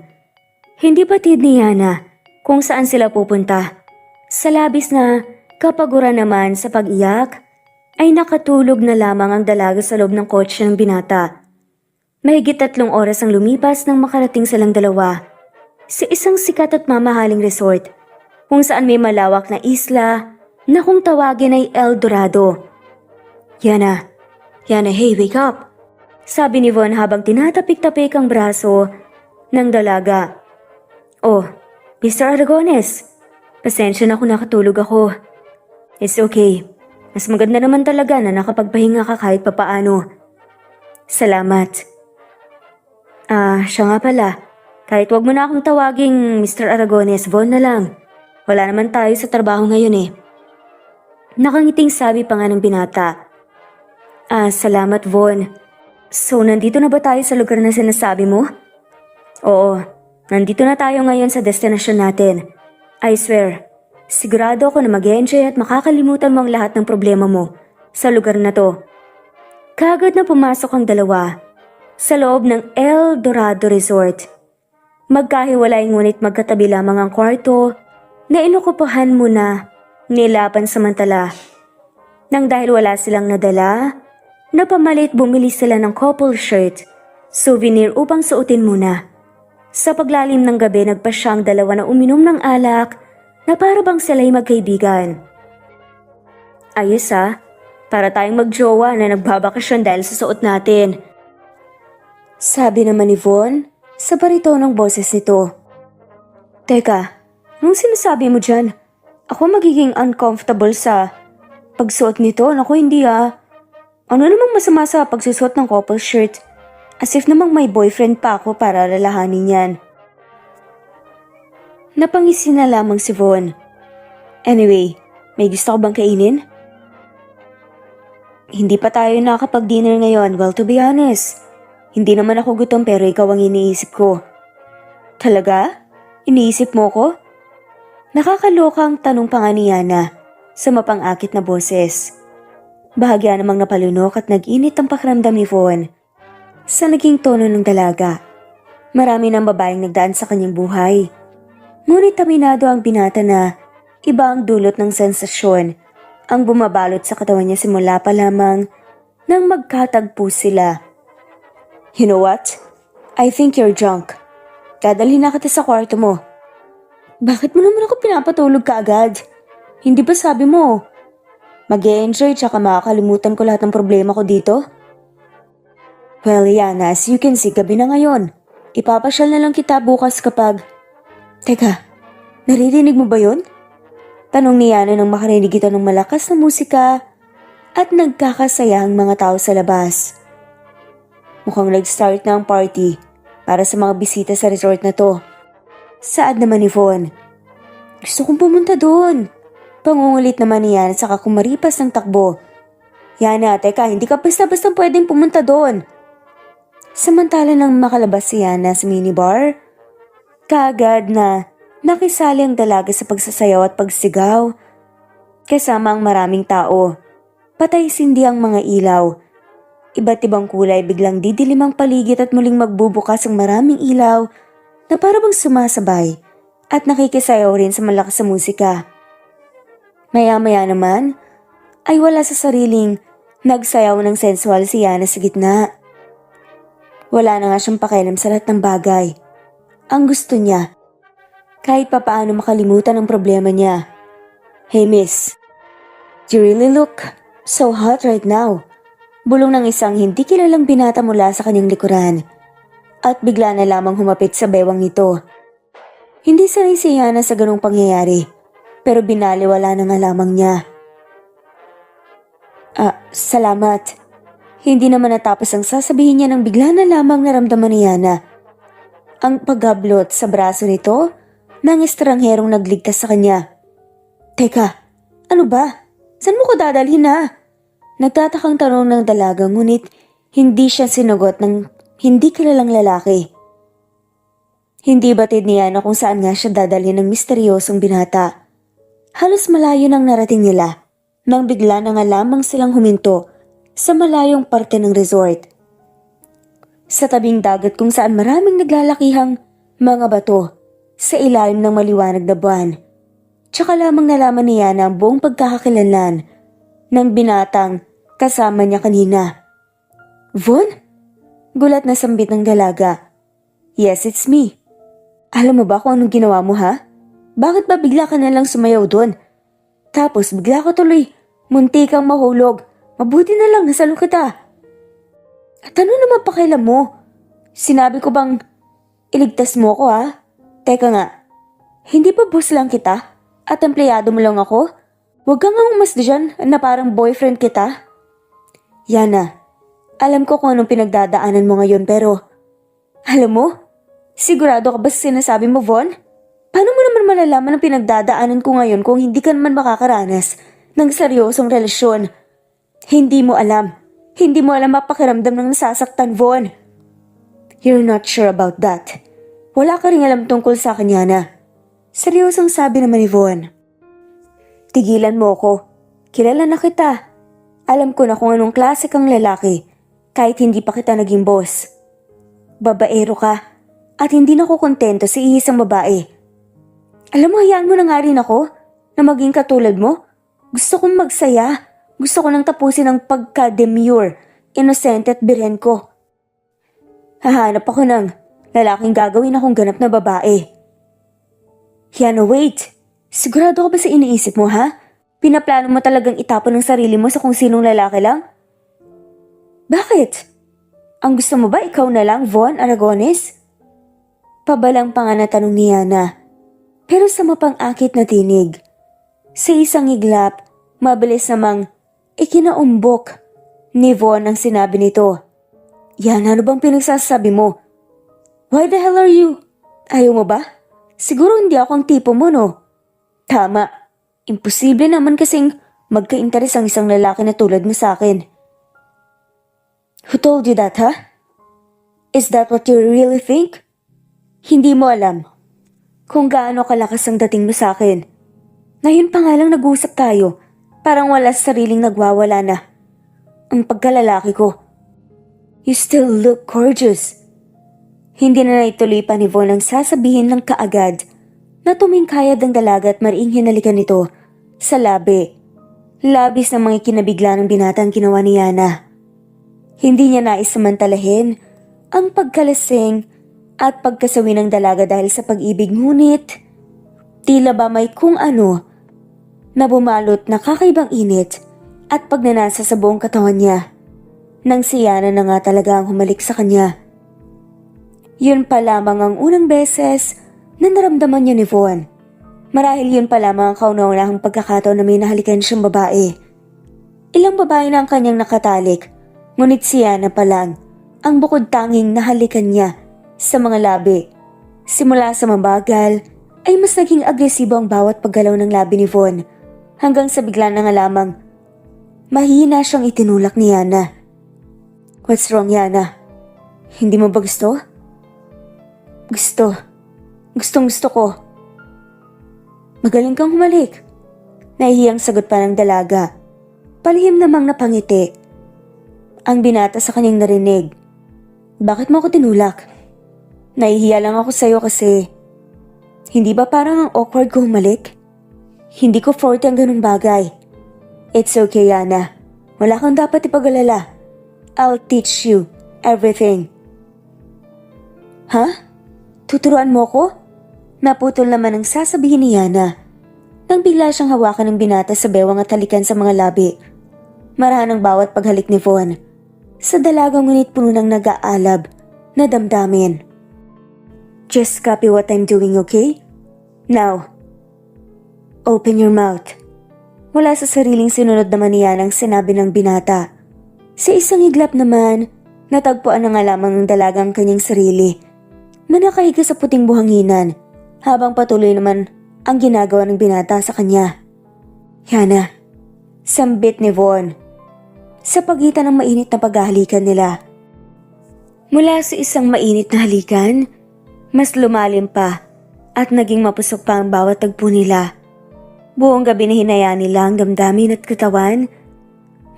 Hindi batid ni Yana kung saan sila pupunta. Sa labis na kapaguran naman sa pag-iyak, ay nakatulog na lamang ang dalaga sa loob ng kotse ng binata. Mahigit 3 oras ang lumipas nang makarating silang dalawa sa isang sikat at mamahaling resort kung saan may malawak na isla na kung tawagin ay El Dorado. Yana, hey, wake up! Sabi ni Von habang tinatapik-tapik ang braso ng dalaga. Oh, Mr. Aragones, pasensya na kung nakatulog ako. It's okay. Mas maganda naman talaga na nakapagpahinga ka kahit papaano. Salamat. Siya nga pala. Kahit wag mo na akong tawaging Mr. Aragones, Von na lang. Wala naman tayo sa trabaho ngayon eh. Nakangiting sabi pa nga ng binata. Salamat Von. So, nandito na ba tayo sa lugar na sinasabi mo? Oo, nandito na tayo ngayon sa destinasyon natin. I swear, sigurado ako na mag-enjoy at makakalimutan mo ang lahat ng problema mo sa lugar na to. Kaagad na pumasok ang dalawa sa loob ng El Dorado Resort. Magkahiwalay ngunit magkatabi lamang ang kwarto na inukupahan muna nila pansamantala. Nang dahil wala silang nadala, napamalit bumili sila ng couple shirt, souvenir upang suotin muna. Sa paglalim ng gabi nagpasya ang dalawa na uminom ng alak na para bang sila'y magkaibigan. Ayos para tayong magjowa na nagbabakasyon dahil sa suot natin. Sabi naman ni Von sa baritonong boses nito. Teka, anong sinasabi mo dyan? Ako magiging uncomfortable sa pagsuot nito. Naku hindi Ano namang masama sa pagsusuot ng couple shirt? As if namang may boyfriend pa ako para lalahanin yan. Napangisi na lamang si Von. Anyway, may gusto ko bang kainin? Hindi pa tayo nakakapag-dinner ngayon. Well, to be honest, hindi naman ako gutom pero ikaw ang iniisip ko. Talaga? Iniisip mo ko? Nakakalokang tanong pa nga ni Yana sa mapangakit na boses. Bahagya namang napalunok at nag-init ang pakiramdam ni Von sa naging tono ng dalaga. Marami ng babaeng nagdaan sa kanyang buhay. Ngunit aminado ang binata na iba ang dulot ng sensasyon ang bumabalot sa katawan niya simula pa lamang nang magkatagpo sila. You know what? I think you're drunk. Dadalhin na kita sa kwarto mo. Bakit mo naman ako pinapatulog kaagad? Hindi ba sabi mo mag-e-enjoy tsaka makakalimutan ko lahat ng problema ko dito? Well, Yana, as you can see, gabi na ngayon. Ipapasyal na lang kita bukas kapag... Teka, naririnig mo ba yun? Tanong ni Yana nang makarinig ito ng malakas na musika at nagkakasaya ang mga tao sa labas. Mukhang nag-start na ang party para sa mga bisita sa resort na to. Saad naman ni Von. Gusto kong pumunta doon. Pangungulit naman ni Yana saka kumaripas ng takbo. Yana, teka, hindi ka basta-basta pwedeng pumunta doon. Samantala nang makalabas si Yana sa minibar, kaagad na nakisali ang dalaga sa pagsasayaw at pagsigaw. Kasama ang maraming tao. Patay sindi ang mga ilaw. Iba't ibang kulay biglang didilim ang paligid at muling magbubukas ang maraming ilaw na para bang sumasabay at nakikisayaw rin sa malakas na musika. Maya-maya naman ay wala sa sariling nagsayaw ng sensual si Yana sa gitna. Wala na nga siyang pakialam sa lahat ng bagay. Ang gusto niya, kahit papaano makalimutan ang problema niya. Hey miss, You really look so hot right now. Bulong ng isang hindi kilalang binata mula sa kanyang likuran. At bigla na lamang humapit sa bewang nito. Hindi sanay si Yana sa ganong pangyayari, pero binaliwala na nga lamang niya. Salamat. Hindi naman natapos ang sasabihin niya nang bigla na lamang naramdaman ni Yana ang paghablot sa braso nito ng estrangherong nagligtas sa kanya. Teka, ano ba? Saan mo ko dadalhin na? Nagtatakang tanong ng dalaga ngunit hindi siya sinagot ng hindi kilalang lalaki. Hindi batid ni Yana kung saan nga siya dadalhin ng misteryosong binata. Halos malayo nang narating nila nang bigla na nga lamang silang huminto sa malayong parte ng resort. Sa tabing dagat kung saan maraming naglalakihang mga bato sa ilalim ng maliwanag na buwan. Tsaka lamang nalaman ni Yana ang buong pagkakakilanlan ng binatang kasama niya kanina. Von? Gulat na sambit ng dalaga. Yes, it's me. Alam mo ba kung anong ginawa mo ha? Bakit ba bigla ka nalang sumayaw doon? Tapos bigla ko tuloy, munti kang mahulog. Mabuti na lang nasalo kita. At ano naman pakialam mo? Sinabi ko bang iligtas mo ko ha? Teka nga, hindi pa boss lang kita? At empleyado mo lang ako? Huwag kang umas dyan na parang boyfriend kita. Yana, alam ko kung anong pinagdadaanan mo ngayon pero alam mo, sigurado ka ba sa sinasabi mo, Von? Paano mo naman malalaman ang pinagdadaanan ko ngayon kung hindi ka naman makakaranas ng seryosong relasyon? Hindi mo alam. Hindi mo alam mapakiramdam ng nasasaktan, Von. You're not sure about that. Wala ka rin alam tungkol sa akin, Yana. Seryosong sabi naman ni Von. Tigilan mo ko. Kilala na kita. Alam ko na kung anong klase kang lalaki kahit hindi pa kita naging boss. Babaero ka at hindi na ko kontento sa iisang babae. Alam mo, hayaan mo na nga rin ako na maging katulad mo. Gusto kong magsaya. Gusto ko nang tapusin ang pagka-demure, inosente at biren ko. Hahanap ako ng lalaking gagawin akong ganap na babae. Yana, wait. Sigurado ka ba sa iniisip mo, ha? Pinaplano mo talagang itapon ang sarili mo sa kung sinong lalaki lang? Bakit? Ang gusto mo ba ikaw na lang, Von Aragones? Pabalang pa nga na tanong ni Yana. Pero sa mapang-akit na tinig. Sa isang iglap, mabilis namang ikinaumbok ni Von ang sinabi nito. Yana, ano bang pinagsasabi mo? Why the hell are you? Ayaw mo ba? Siguro hindi ako ang tipo mo, no? Tama. Imposible naman kasing magka-interes ang isang lalaki na tulad mo sa akin. Who told you that, huh? Is that what you really think? Hindi mo alam kung gaano kalakas ang dating mo sa akin. Ngayon pa nga lang nag-uusap tayo, parang wala sa sariling nagwawala na. Ang pagkalalaki ko. You still look gorgeous. Hindi na naituloy pa ni Von ang sasabihin ng kaagad na tumingkayad ang dalaga at mariing hinalikan nito sa labi. Labis na mga kinabigla ng binatang ginawa ni Yana. Hindi niya nais samantalahin ang pagkalasing at pagkasawi ng dalaga dahil sa pag-ibig, ngunit tila ba may kung ano na bumalot na kakaibang init at pagnanasa sa buong katawan niya. Nang si Yana na nga talaga ang humalik sa kanya. Yun pa lamang ang unang beses na naramdaman niya ni Von. Marahil yun pa lamang ang kauna-unahang pagkakataon na may nahalikan siyang babae. Ilang babae na ang kanyang nakatalik, ngunit si Yana pa lang ang bukod tanging nahalikan niya sa mga labi. Simula sa mabagal ay mas naging agresibo ang bawat paggalaw ng labi ni Von hanggang sa bigla na nga lamang mahina siyang itinulak ni Yana. What's wrong, Yana? Hindi mo ba gusto? Gustong gusto ko. Magaling kang humalik. Nahihiyang sagot pa ng dalaga. Palihim namang napangiti. Ang binata sa kanyang narinig. Bakit mo ako tinulak? Nahihiya lang ako sa'yo kasi hindi ba parang ang awkward ko humalik? Hindi ko forte ang ganung bagay. It's okay, Yana. Wala kang dapat ipag-alala. I'll teach you everything. Ha? Tuturuan mo ko? Naputol naman ang sasabihin ni Yana. nang bigla siyang hawakan ng binata sa bewang at halikan sa mga labi. Marahan ang bawat paghalik ni Von sa dalagang ngunit puno ng nag-aalab na damdamin. Just copy what I'm doing, okay? Now, open your mouth. Wala sa sariling sinunod naman niya ang sinabi ng binata. Sa isang iglap naman, natagpuan na nga lamang ng dalagang kanyang sarili na nakahiga sa puting buhanginan habang patuloy naman ang ginagawa ng binata sa kanya. Yana, sambit ni Von sa pagitan ng mainit na paghahalikan nila. Mula sa isang mainit na halikan, mas lumalim pa at naging mapusok pa ang bawat tagpo nila. Buong gabi na hinayaan nila ang damdamin at katawan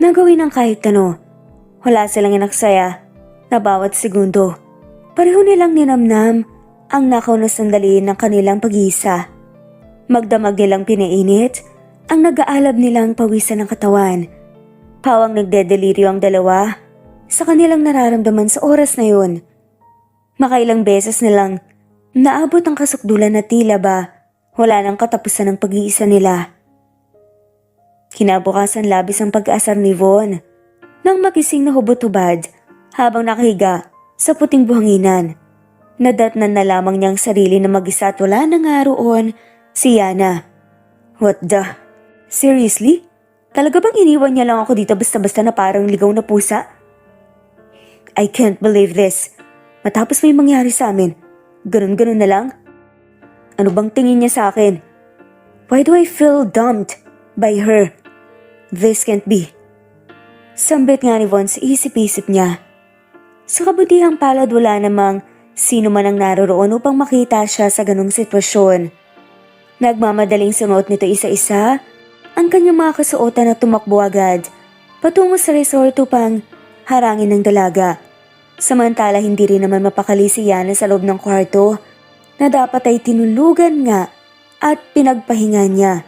na gawin ang kahit ano. Wala silang inaksaya na bawat segundo. Pareho nilang ninamnam ang nakaw na sandali ng kanilang pag-iisa. Magdamag nilang pinainit ang nag-aalab nilang pawisan ng katawan. Pawang nagdedeliryo ang dalawa sa kanilang nararamdaman sa oras na yun. Makailang beses nilang naabot ang kasukdulan na tila ba wala nang katapusan ng pag-iisa nila. Kinabukasan labis ang pag-asar ni Von nang magising na hubot-hubad habang nakahiga sa puting buhanginan. Nadatnan na lamang niyang sarili na mag-isa at wala na nga roon si Yana. What the? Seriously? Talaga bang iniwan niya lang ako dito basta-basta na parang ligaw na pusa? I can't believe this. Matapos may mangyari sa amin, ganun-ganun na lang? Ano bang tingin niya sa akin? Why do I feel dumped by her? This can't be. Sambit nga ni Von sa isip-isip niya. Sa kabutihang palad wala namang sino man ang naroroon upang makita siya sa ganung sitwasyon. Nagmamadaling sunuot nito isa-isa ang kanyang mga kasuotan at tumakbo agad patungo sa resort upang harangin ng dalaga. Samantala hindi rin naman mapakali si Yana sa loob ng kwarto na dapat ay tinulugan nga at pinagpahinga niya.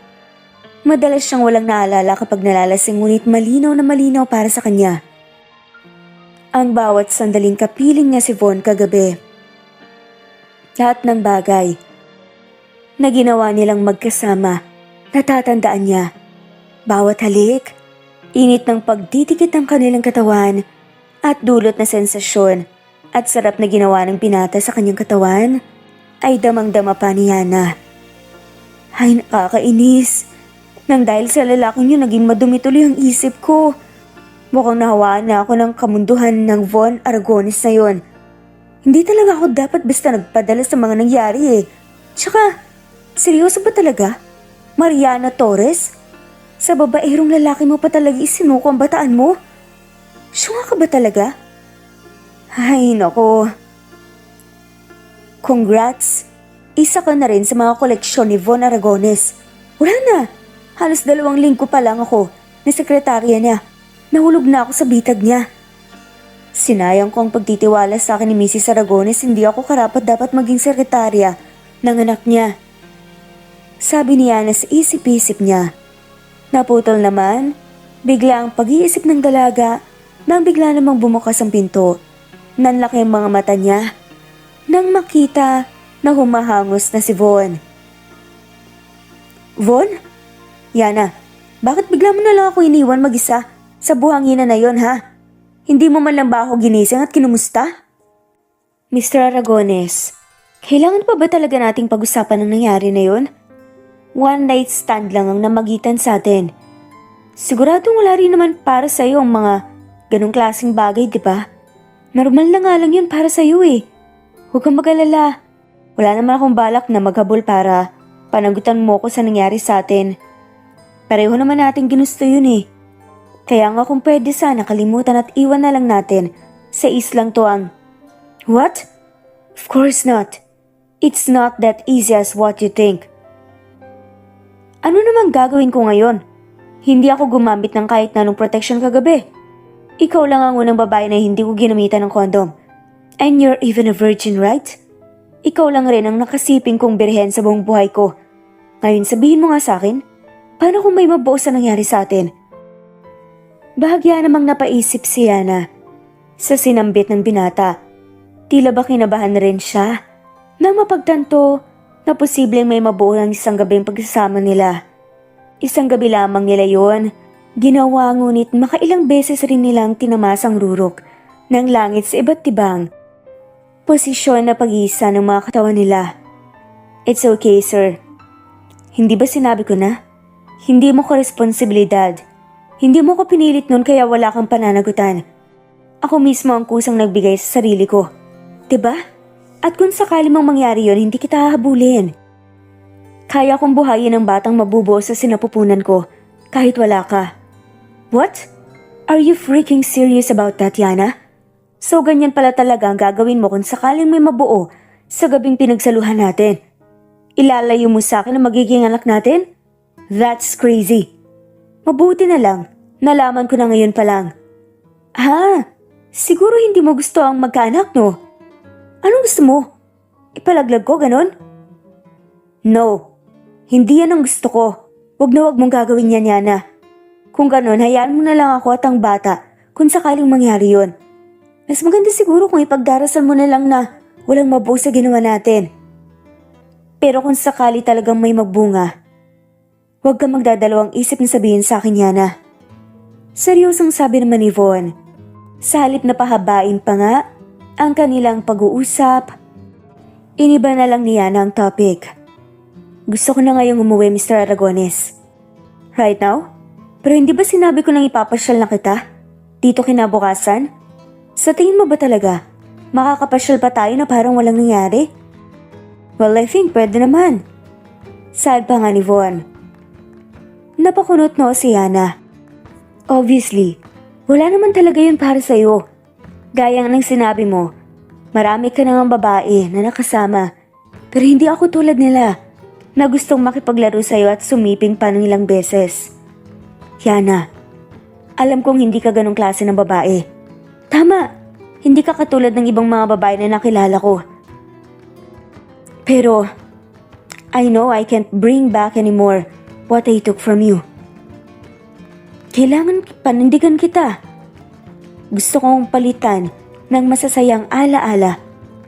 Madalas siyang walang naalala kapag nalalasing ngunit malinaw na malinaw para sa kanya ang bawat sandaling kapiling niya si Von kagabi. Lahat ng bagay na ginawa nilang magkasama, natatandaan niya. Bawat halik, init ng pagdidikit ng kanilang katawan at dulot na sensasyon at sarap na ginawa ng binata sa kanyang katawan ay damang-dama pa ni Yana. Ay nakakainis. Nang dahil sa lalaking yun naging madumi tuloy ang isip ko. Mukhang nahawaan na ako ng kamunduhan ng Von Aragones na yun. Hindi talaga ako dapat basta nagpadala sa mga nangyari eh. Tsaka, seryoso ba talaga? Mariana Torres? Sa babaerong lalaki mo pa talaga isinuko ang bataan mo? Syunga ka ba talaga? Ay nako. Congrats! Isa ka na rin sa mga koleksyon ni Von Aragones. Wala na! Halos 2 linggo pa lang ako na sekretarya niya. Nahulog na ako sa bitag niya. Sinayang ko ang pagtitiwala sa akin ni Mrs. Aragones, hindi ako karapat dapat maging sekretarya ng anak niya. Sabi niya na sa isip-isip niya. Naputol naman, bigla ang pag-iisip ng dalaga nang bigla namang bumukas ang pinto. Nanlaki ang mga mata niya nang makita na humahangos na si Von. Von? Yana, bakit bigla mo na lang ako iniwan mag-isa sa buhanginan na yon ha? Hindi mo man lang ba ako ginising at kinumusta? Mr. Aragones, kailangan pa ba talaga nating pag-usapan ang nangyari na yon? One night stand lang ang namagitan sa atin. Siguradong wala rin naman para sa'yo ang mga ganong klaseng bagay, di ba? Normal na nga lang yun para sa'yo eh. Huwag kang mag-alala. Wala naman akong balak na maghabol para panagutan mo ko sa nangyari sa atin. Pareho naman natin ginusto yun eh. Kaya nga kung pwede sana kalimutan at iwan na lang natin sa islang to ang... What? Of course not. It's not that easy as what you think. Ano namang gagawin ko ngayon? Hindi ako gumamit ng kahit na anong protection kagabi. Ikaw lang ang unang babae na hindi ko ginamitan ng kondom. And you're even a virgin, right? Ikaw lang rin ang nakasiping kong birhen sa buong buhay ko. Ngayon sabihin mo nga sa akin, paano kung may mabuo sa nangyari sa atin? Bahagya namang napaisip si Yana sa sinambit ng binata. Tila ba kinabahan na rin siya nang mapagtanto na posibleng may mabuo ng isang gabing pagsasama nila. Isang gabi lamang nila yon. Ginawa ngunit makailang beses rin nilang tinamasang rurok ng langit sa iba't ibang posisyon na pag-iisa ng mga katawan nila. It's okay, sir. Hindi ba sinabi ko na? Hindi mo ko responsibilidad. Hindi mo ko pinilit nun kaya wala kang pananagutan. Ako mismo ang kusang nagbigay sa sarili ko. 'Di ba? At kung sakali mang mangyari yon, hindi kita hahabulin. Kaya kong buhayin ang batang mabubuo sa sinapupunan ko kahit wala ka. What? Are you freaking serious about that, Yana? So ganyan pala talaga ang gagawin mo kung sakaling may mabuo sa gabing pinagsaluhan natin. Ilalayo mo sa akin ang magiging anak natin? That's crazy. Mabuti na lang, nalaman ko na ngayon pa lang. Ha? Siguro hindi mo gusto ang magkaanak, no? Anong gusto mo? Ipalaglag ko, ganon? No, hindi yan ang gusto ko. Wag na wag mong gagawin yan, Yana. Kung ganon, hayaan mo na lang ako at ang bata kung sakaling mangyari yon. Mas maganda siguro kung ipagdarasal mo na lang na walang mabuo sa ginawa natin. Pero kung sakali talagang may magbunga, huwag kang magdadalawang isip na sabihin sa akin, Yana. Seryosong sabi naman ni Von. Sa halip na pahabain pa nga ang kanilang pag-uusap, iniba na lang ni Yana ang topic. Gusto ko na ngayong umuwi, Mr. Aragones. Right now? Pero hindi ba sinabi ko nang ipapasyal na kita? Dito kinabukasan? Sa tingin mo ba talaga, makakapasyal pa tayo na parang walang nangyari? Well, I think pwede naman. Sad pa nga ni Von. Napakunot no si Yana. Obviously, wala naman talaga yun para sa'yo. Gaya ng sinabi mo, marami ka nang babae na nakasama. Pero hindi ako tulad nila na gustong makipaglaro sa'yo at sumiping pa ng ilang beses. Yana, alam kong hindi ka ganong klase ng babae. Tama, hindi ka katulad ng ibang mga babae na nakilala ko. Pero, I know I can't bring back anymore what I took from you. Kailangan panindigan kita. Gusto kong palitan ng masasayang alaala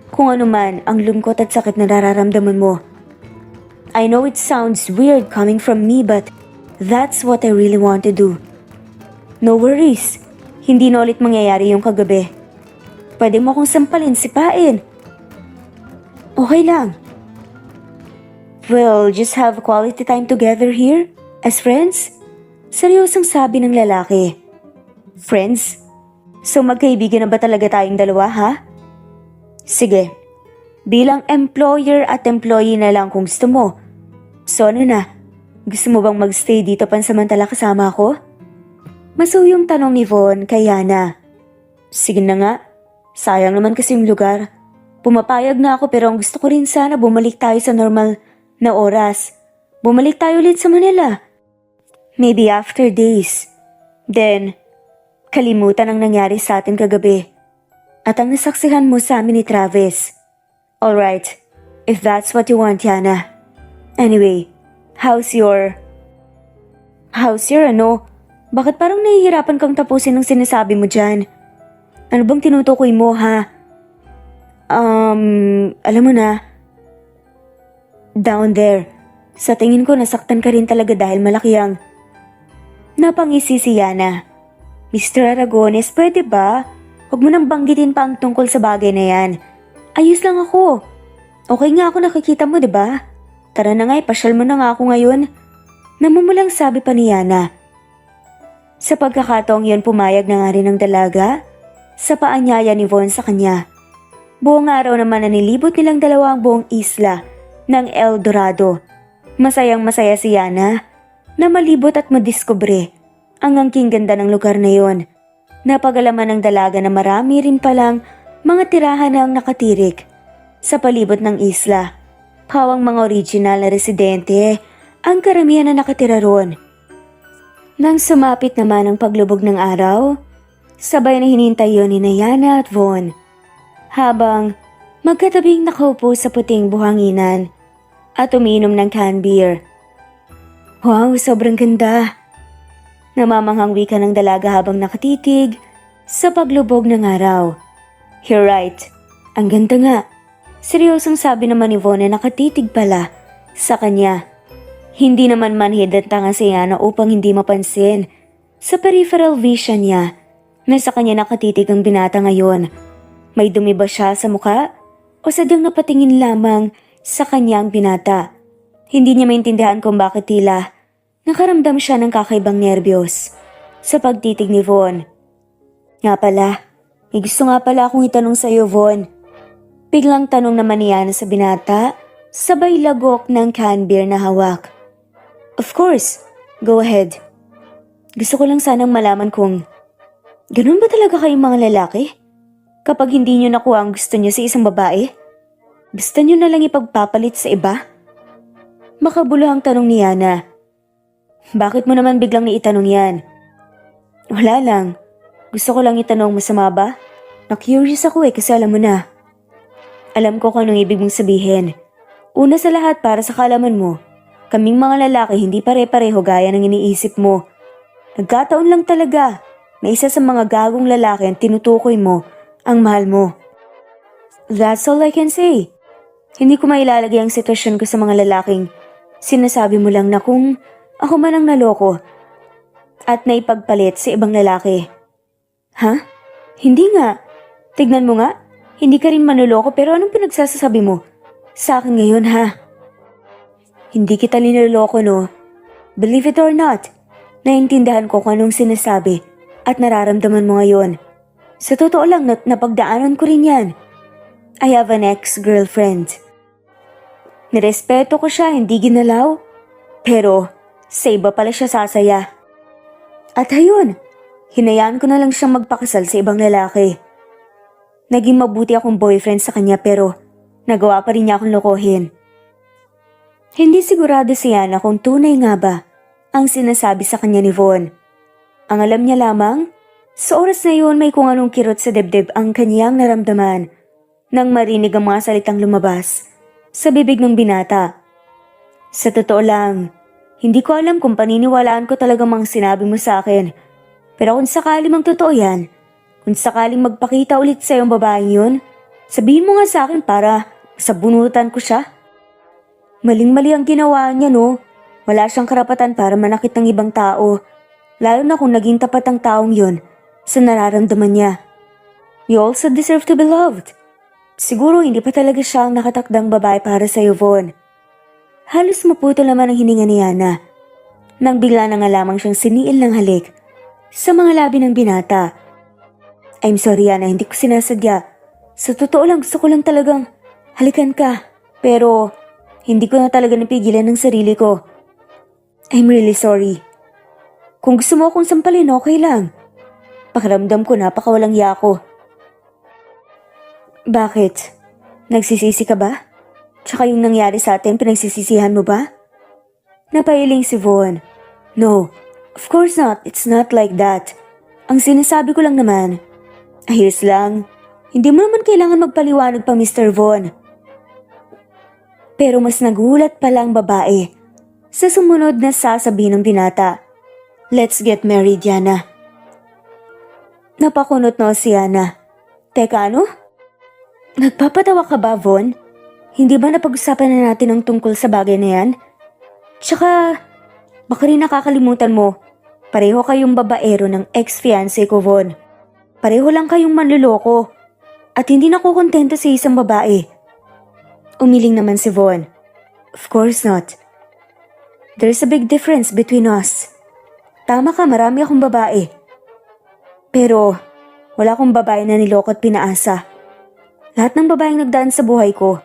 kung ano man ang lungkot at sakit na nararamdaman mo. I know it sounds weird coming from me but that's what I really want to do. No worries, hindi na ulit mangyayari yung kagabi. Pwede mo akong sampalin, sipain. Okay lang. We'll just have quality time together here as friends. Seryosong sabi ng lalaki. Friends? So magkaibigan na ba talaga tayong dalawa, ha? Sige. Bilang employer at employee na lang kung gusto mo. So ano na? Gusto mo bang magstay dito pansamantala kasama ako? Masuyong tanong ni Von kay Yana. Sige na nga. Sayang naman kasi yung lugar. Pumapayag na ako pero ang gusto ko rin sana bumalik tayo sa normal na oras. Bumalik tayo ulit sa Manila. Maybe after days. Then, kalimutan ang nangyari sa atin kagabi. At ang nasaksihan mo sa amin ni Travis. Alright, if that's what you want, Yana. Anyway, how's your ano? Bakit parang nahihirapan kang tapusin ang sinasabi mo dyan? Ano bang tinutukoy mo, ha? Alam mo na. Down there. Sa tingin ko nasaktan ka rin talaga dahil malaki ang... Napangisi si Yana. Mr. Aragones, pwede ba? Huwag mo nang banggitin pa ang tungkol sa bagay na yan. Ayos lang ako. Okay nga ako nakikita mo, diba? Tara na nga, ipasyal mo na nga ako ngayon. Namumulang sabi pa ni Yana. Sa pagkakataong yun pumayag na nga rin ang dalaga sa paanyaya ni Von sa kanya. Buong araw naman na nilibot nilang dalawa ang buong isla ng El Dorado. Masayang masaya si Yana na malibot at madiskubre ang angking ganda ng lugar na yon. Napagalaman ng dalaga na marami rin palang mga tirahan na ang nakatirik sa palibot ng isla. Pawang mga original na residente ang karamihan na nakatira roon. Nang sumapit naman ang paglubog ng araw, sabay na hinintay yun ni Yana at Von. Habang magkatabing nakaupo sa puting buhanginan at umiinom ng canned beer. Wow, sobrang ganda! Namamanghang wika ng dalaga habang nakatitig sa paglubog ng araw. You're right, ang ganda nga. Seryosong sabi naman ni Von na nakatitig pala sa kanya. Hindi naman manhid ang tanga si Yana upang hindi mapansin sa peripheral vision niya na sa kanya nakatitig ang binata ngayon. May dumi ba siya sa mukha o sadyang napatingin lamang sa kanya ang binata? Hindi niya maintindihan kung bakit tila nakaramdam siya ng kakaibang nerbiyos sa pagtitig ni Von. Nga pala, may gusto nga pala akong itanong sa iyo, Von. Biglang tanong naman ni Yana sa binata, sabay lagok ng can beer na hawak. Of course, go ahead. Gusto ko lang sanang malaman kung ganun ba talaga kayong mga lalaki? Kapag hindi nyo nakuha ang gusto nyo sa isang babae, gusto nyo na lang ipagpapalit sa iba? Makabuluhang tanong ni Yana. Bakit mo naman biglang itanong yan? Wala lang. Gusto ko lang itanong, masama ba? Na-curious ako kasi alam mo na. Alam ko kung anong ibig mong sabihin. Una sa lahat, para sa kaalaman mo, kaming mga lalaki hindi pare-pareho gaya ng iniisip mo. Nagkataon lang talaga na isa sa mga gagong lalaki ang tinutukoy mo ang mahal mo. That's all I can say. Hindi ko mailalagay ang sitwasyon ko sa mga lalaking sinasabi mo lang na kung ako man ang naloko at naipagpalit sa ibang lalaki. Ha? Hindi nga. Tignan mo nga, hindi ka rin manloloko pero anong pinagsasabi mo sa akin ngayon, ha? Hindi kita liniloko, no? Believe it or not, naiintindihan ko kung anong sinasabi at nararamdaman mo ngayon. Sa totoo lang, napagdaanan ko rin yan. I have an ex-girlfriend. Nirespeto ko siya, hindi ginalaw. Pero sa iba pala siya sasaya. At ayun, hinayaan ko na lang siyang magpakasal sa ibang lalaki. Naging mabuti akong boyfriend sa kanya pero nagawa pa rin niya akong lokohin. Hindi sigurado si Yana kung tunay nga ba ang sinasabi sa kanya ni Von. Ang alam niya lamang, sa oras na yun may kung anong kirot sa dibdib ang kanyang naramdaman nang marinig ang mga salitang lumabas sa bibig ng binata. Sa totoo lang, hindi ko alam kung paniniwalaan ko talaga mga sinabi mo sa akin. Pero kung sakali mang totoo yan, kung sakaling magpakita ulit sa iyong babaeng yun, sabihin mo nga sa akin para sabunutan ko siya. Maling-mali ang ginawa niya, no? Wala siyang karapatan para manakit ng ibang tao, lalo na kung naging tapat ang taong yun sa nararamdaman niya. You also deserve to be loved. Siguro hindi pa talaga siya ang nakatakdang babae para sa iyo, Von. Halos maputol naman ang hininga ni Yana nang bigla na nga lamang siyang siniil ng halik sa mga labi ng binata. I'm sorry, Yana, hindi ko sinasadya. Sa totoo lang, gusto ko lang talagang halikan ka. Pero hindi ko na talaga napigilan ng sarili ko. I'm really sorry. Kung gusto mo akong sampalin, okay lang. Pakiramdam ko napakawalang hiya ko. Bakit? Nagsisisi ka ba? Tsaka yung nangyari sa atin, pinagsisisihan mo ba? Napailing si Von. No, of course not. It's not like that. Ang sinasabi ko lang naman, ayos lang. Hindi mo naman kailangan magpaliwanag pa, Mr. Von. Pero mas nagulat pala ang babae sa sumunod na sasabihin ng binata. Let's get married, Yana. Napakunot na si Yana. Teka, ano? Nagpapatawa ka ba, Von? Hindi ba napag-usapan na natin ang tungkol sa bagay na yan? Tsaka, baka rin nakakalimutan mo, pareho kayong babaero ng ex-fiancé ko, Von. Pareho lang kayong manluloko at hindi na ko kontento sa isang babae. Umiling naman si Von. Of course not. There's a big difference between us. Tama ka, marami akong babae. Pero wala akong babae na niloko at pinaasa. Lahat ng babaeng nagdaan sa buhay ko,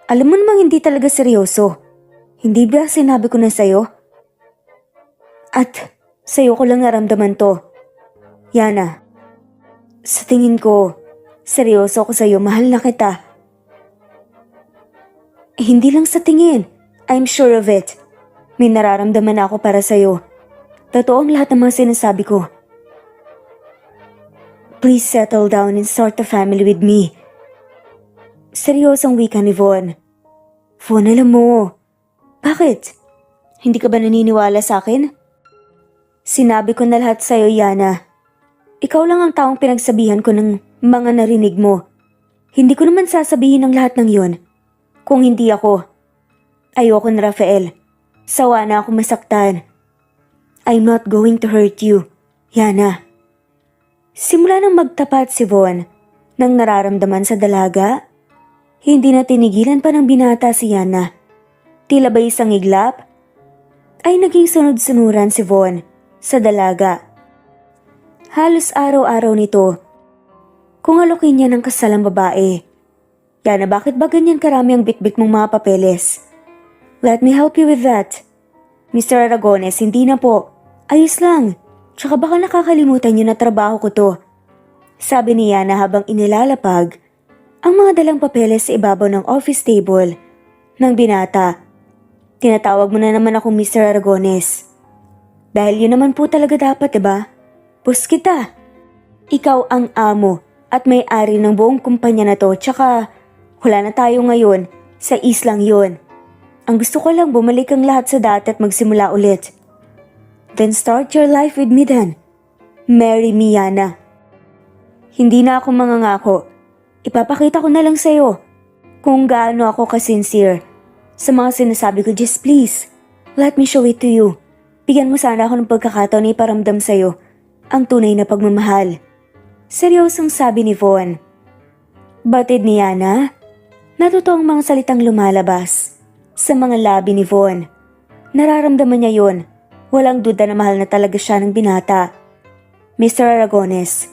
alam mo namang hindi talaga seryoso. Hindi ba sinabi ko na sa'yo? At sa'yo ko lang naramdaman to. Yana, sa tingin ko, seryoso ako sa'yo, mahal na kita. Hindi lang sa tingin, I'm sure of it. May nararamdaman ako para sa'yo. Totoo ang lahat ng mga sinasabi ko. Please settle down and start a family with me. Seryosong wika ni Von. Von, alam mo. Bakit? Hindi ka ba naniniwala sa akin? Sinabi ko na lahat sa'yo, Yana. Ikaw lang ang taong pinagsabihan ko ng mga narinig mo. Hindi ko naman sasabihin ang lahat ng yon. Kung hindi ako, ayoko na, Rafael. Sawa na ako masaktan. I'm not going to hurt you, Yana. Simula nang magtapat si Von nang nararamdaman sa dalaga, hindi na tinigilan pa ng binata si Yana. Tila ba isang iglap ay naging sunod-sunuran si Von sa dalaga. Halos araw-araw nito kung alokin niya ng kasalang babae. Yana, bakit ba ganyan karami ang bitbit mong mga papeles? Let me help you with that. Mr. Aragones, hindi na po. Ayos lang. Tsaka baka nakakalimutan niyo na trabaho ko to. Sabi ni Yana habang inilalapag ang mga dalang papeles sa ibabaw ng office table ng binata. Tinatawag mo na naman akong Mr. Aragones. Dahil yun naman po talaga dapat, diba? Pus kita. Ikaw ang amo at may-ari ng buong kumpanya na to, tsaka wala na tayo ngayon sa islang yun. Ang gusto ko lang bumalik ang lahat sa dati at magsimula ulit. Then start your life with me then. Marry me, Yana. Hindi na ako mangangako. Ipapakita ko na lang sa'yo kung gaano ako ka-sincere sa mga sinasabi ko. Just please, let me show it to you. Bigyan mo sana ako ng pagkakataon na iparamdam sa'yo ang tunay na pagmamahal. Seryosong sabi ni Von. Batid ni Yana, natutuwa ang mga salitang lumalabas sa mga labi ni Von. Nararamdaman niya yon. Walang duda na mahal na talaga siya ng binata. Mr. Aragones,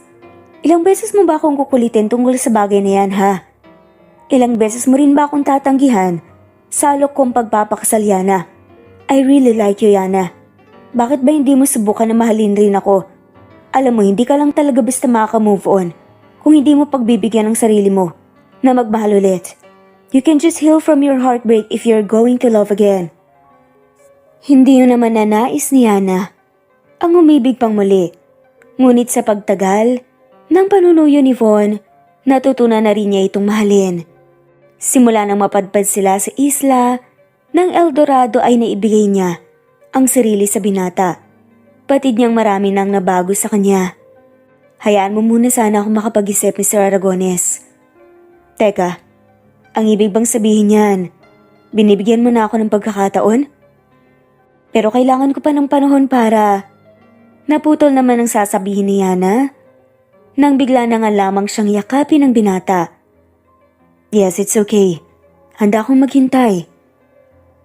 ilang beses mo ba akong kukulitin tungkol sa bagay na yan, ha? Ilang beses mo rin ba akong tatanggihan sa alok kong pagpapakasal, Yana? I really like you, Yana. Bakit ba hindi mo subukan na mahalin rin ako? Alam mo, hindi ka lang talaga basta makaka-move on kung hindi mo pagbibigyan ng sarili mo na magmahal ulit. You can just heal from your heartbreak if you're going to love again. Hindi yun naman nanais ni Yana ang umibig pang muli. Ngunit sa pagtagal ng panunuyo ni Von, natutunan na rin niya itong mahalin. Simula nang mapadpad sila sa isla ng Eldorado ay naibigay niya ang sarili sa binata. Patid niyang marami nang nabago sa kanya. Hayaan mo muna sana akong makapag-isip, Mr. Aragones. Teka, ang ibig bang sabihin niyan, binibigyan mo na ako ng pagkakataon? Pero kailangan ko pa ng panahon para... Naputol naman ang sasabihin ni Yana nang bigla na nga lamang siyang yakapin ng binata. Yes, it's okay. Handa akong maghintay.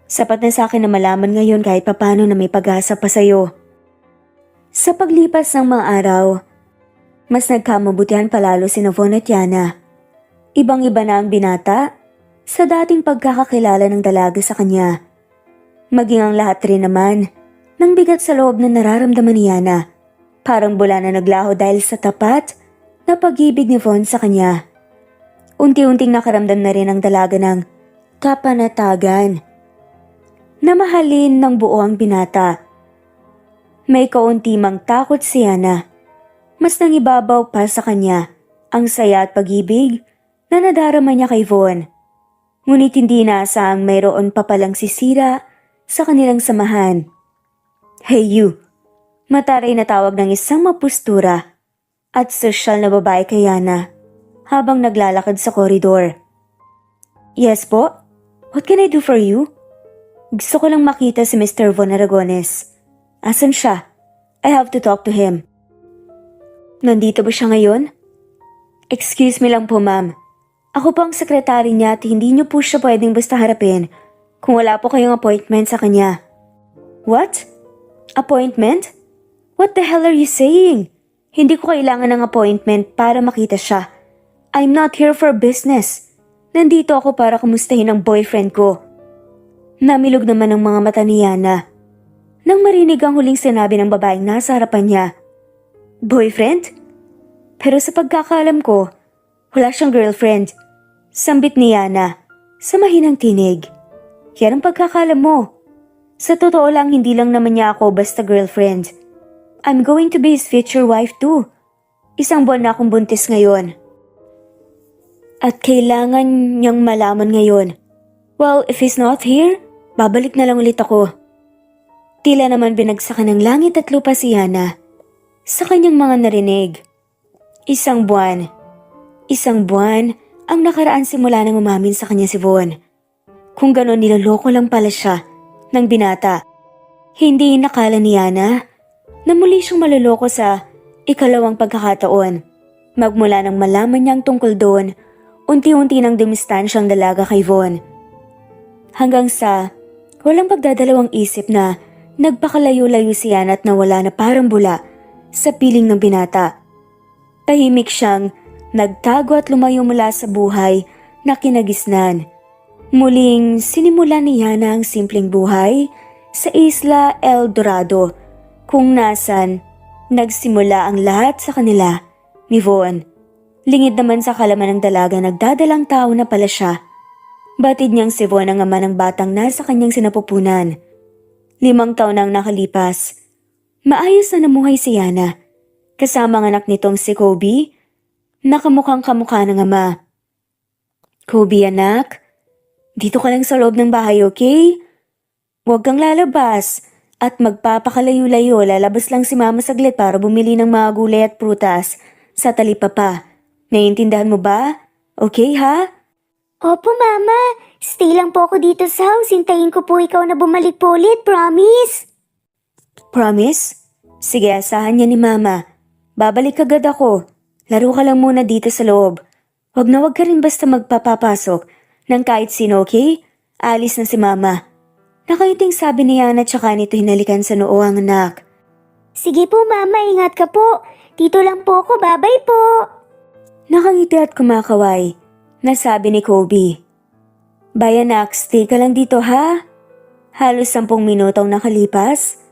Sapat na sa akin na malaman ngayon kahit papano na may pag-asa pa sa'yo. Sa paglipas ng mga araw, mas nagkamabutihan palalo si Von at Yana. Ibang-iba na ang binata sa dating pagkakakilala ng dalaga sa kanya. Maging ang lahat rin naman ng bigat sa loob na nararamdaman ni Yana. Parang bula na naglaho dahil sa tapat na pag-ibig ni Von sa kanya. Unti-unting nakaramdam na rin ang dalaga ng kapanatagan na mahalin ng buo ang binata. May kaunti mang takot si Yana. Mas nangibabaw pa sa kanya ang saya at pag-ibig na nadarama niya kay Von. Ngunit hindi inaasahang mayroon pa palang sisira sa kanilang samahan. Hey you! Mataray na tawag ng isang mapustura at sosyal na babae kay Yana habang naglalakad sa koridor. Yes po? What can I do for you? Gusto ko lang makita si Mr. Von Aragones. Asan siya? I have to talk to him. Nandito ba siya ngayon? Excuse me lang po, ma'am. Ako po ang sekretary niya at hindi niyo po siya pwedeng basta harapin kung wala po kayong appointment sa kanya. What? Appointment? What the hell are you saying? Hindi ko kailangan ng appointment para makita siya. I'm not here for business. Nandito ako para kumustahin ang boyfriend ko. Namilog naman ang mga mata ni Yana nang marinig ang huling sinabi ng babaeng nasa harapan niya. Boyfriend? Pero sa pagkakaalam ko, wala siyang girlfriend. Sambit ni Yana sa mahinang tinig. Yan ang pagkakaalam mo. Sa totoo lang, hindi lang naman niya ako basta girlfriend. I'm going to be his future wife too. Isang buwan na akong buntis ngayon. At kailangan niyang malaman ngayon. Well, if he's not here, babalik na lang ulit ako. Tila naman binagsakan ng langit at lupa si Yana sa kanyang mga narinig. Isang buwan ang nakaraan simula nang umamin sa kanya si Von. Kung ganon, niloloko lang pala siya ng binata. Hindi nakala ni Yana na muli siyang maluloko sa ikalawang pagkakataon. Magmula nang malaman niyang tungkol doon, unti-unti nang dumistansyang dalaga kay Von. Hanggang sa walang pagdadalawang isip na nagpakalayo-layo si Yana at nawala na parang bula sa piling ng binata. Tahimik siyang nagtago at lumayo mula sa buhay na kinagisnan. Muling sinimulan ni Yana ang simpleng buhay sa Isla El Dorado, kung nasan nagsimula ang lahat sa kanila ni Von. Lingid naman sa kalaman ng dalaga, nagdadalang tao na pala siya. Batid niyang si Von ang ama ng batang nasa kanyang sinapupunan. 5 taon nang nakalipas. Maayos na namuhay si Yana, kasama ang anak nitong si Kobe, nakamukhang kamukha ng ama. Kobe anak, dito ka lang sa loob ng bahay, okay? Huwag kang lalabas at magpapakalayo-layo. Lalabas lang si mama saglit para bumili ng mga gulay at prutas sa talipapa. Naiintindihan mo ba? Okay ha? Opo, Mama. Stay lang po ako dito sa house. Hintayin ko po ikaw na bumalik po ulit, promise? Promise? Sige, asahan niya ni mama. Babalik agad ako. Laro ka lang muna dito sa loob. Huwag na huwag ka rin basta magpapapasok ng kahit sino, okay? Alis na si mama. Nakaiting sabi ni Yana tsaka nito hinalikan sa noo ang anak. Sige po, Mama. Ingat ka po. Dito lang po ako. Bye-bye po. Nakangiti at kumakaway. Nasabi ni Kobe. Bye anak, stay ka lang dito ha? Halos 10 minutong nakalipas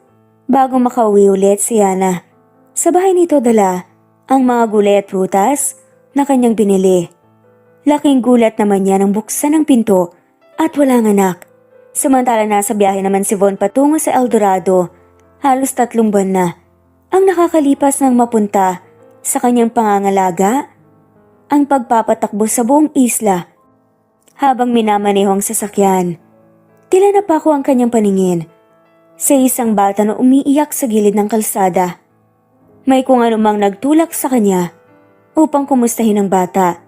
bago makauwi ulit si Yana. Sa bahay nito dala ang mga gulay at prutas na kanyang binili. Laking gulat naman niya nang buksan ang pinto at walang anak. Samantala nasa biyahe naman si Von patungo sa El Dorado. Halos 3 buwan na ang nakakalipas nang mapunta sa kanyang pangangalaga ang pagpapatakbo sa buong isla. Habang minamaneho ang sasakyan, tila napako ang kanyang paningin sa isang bata na umiiyak sa gilid ng kalsada. May kung anumang nagtulak sa kanya upang kumustahin ang bata.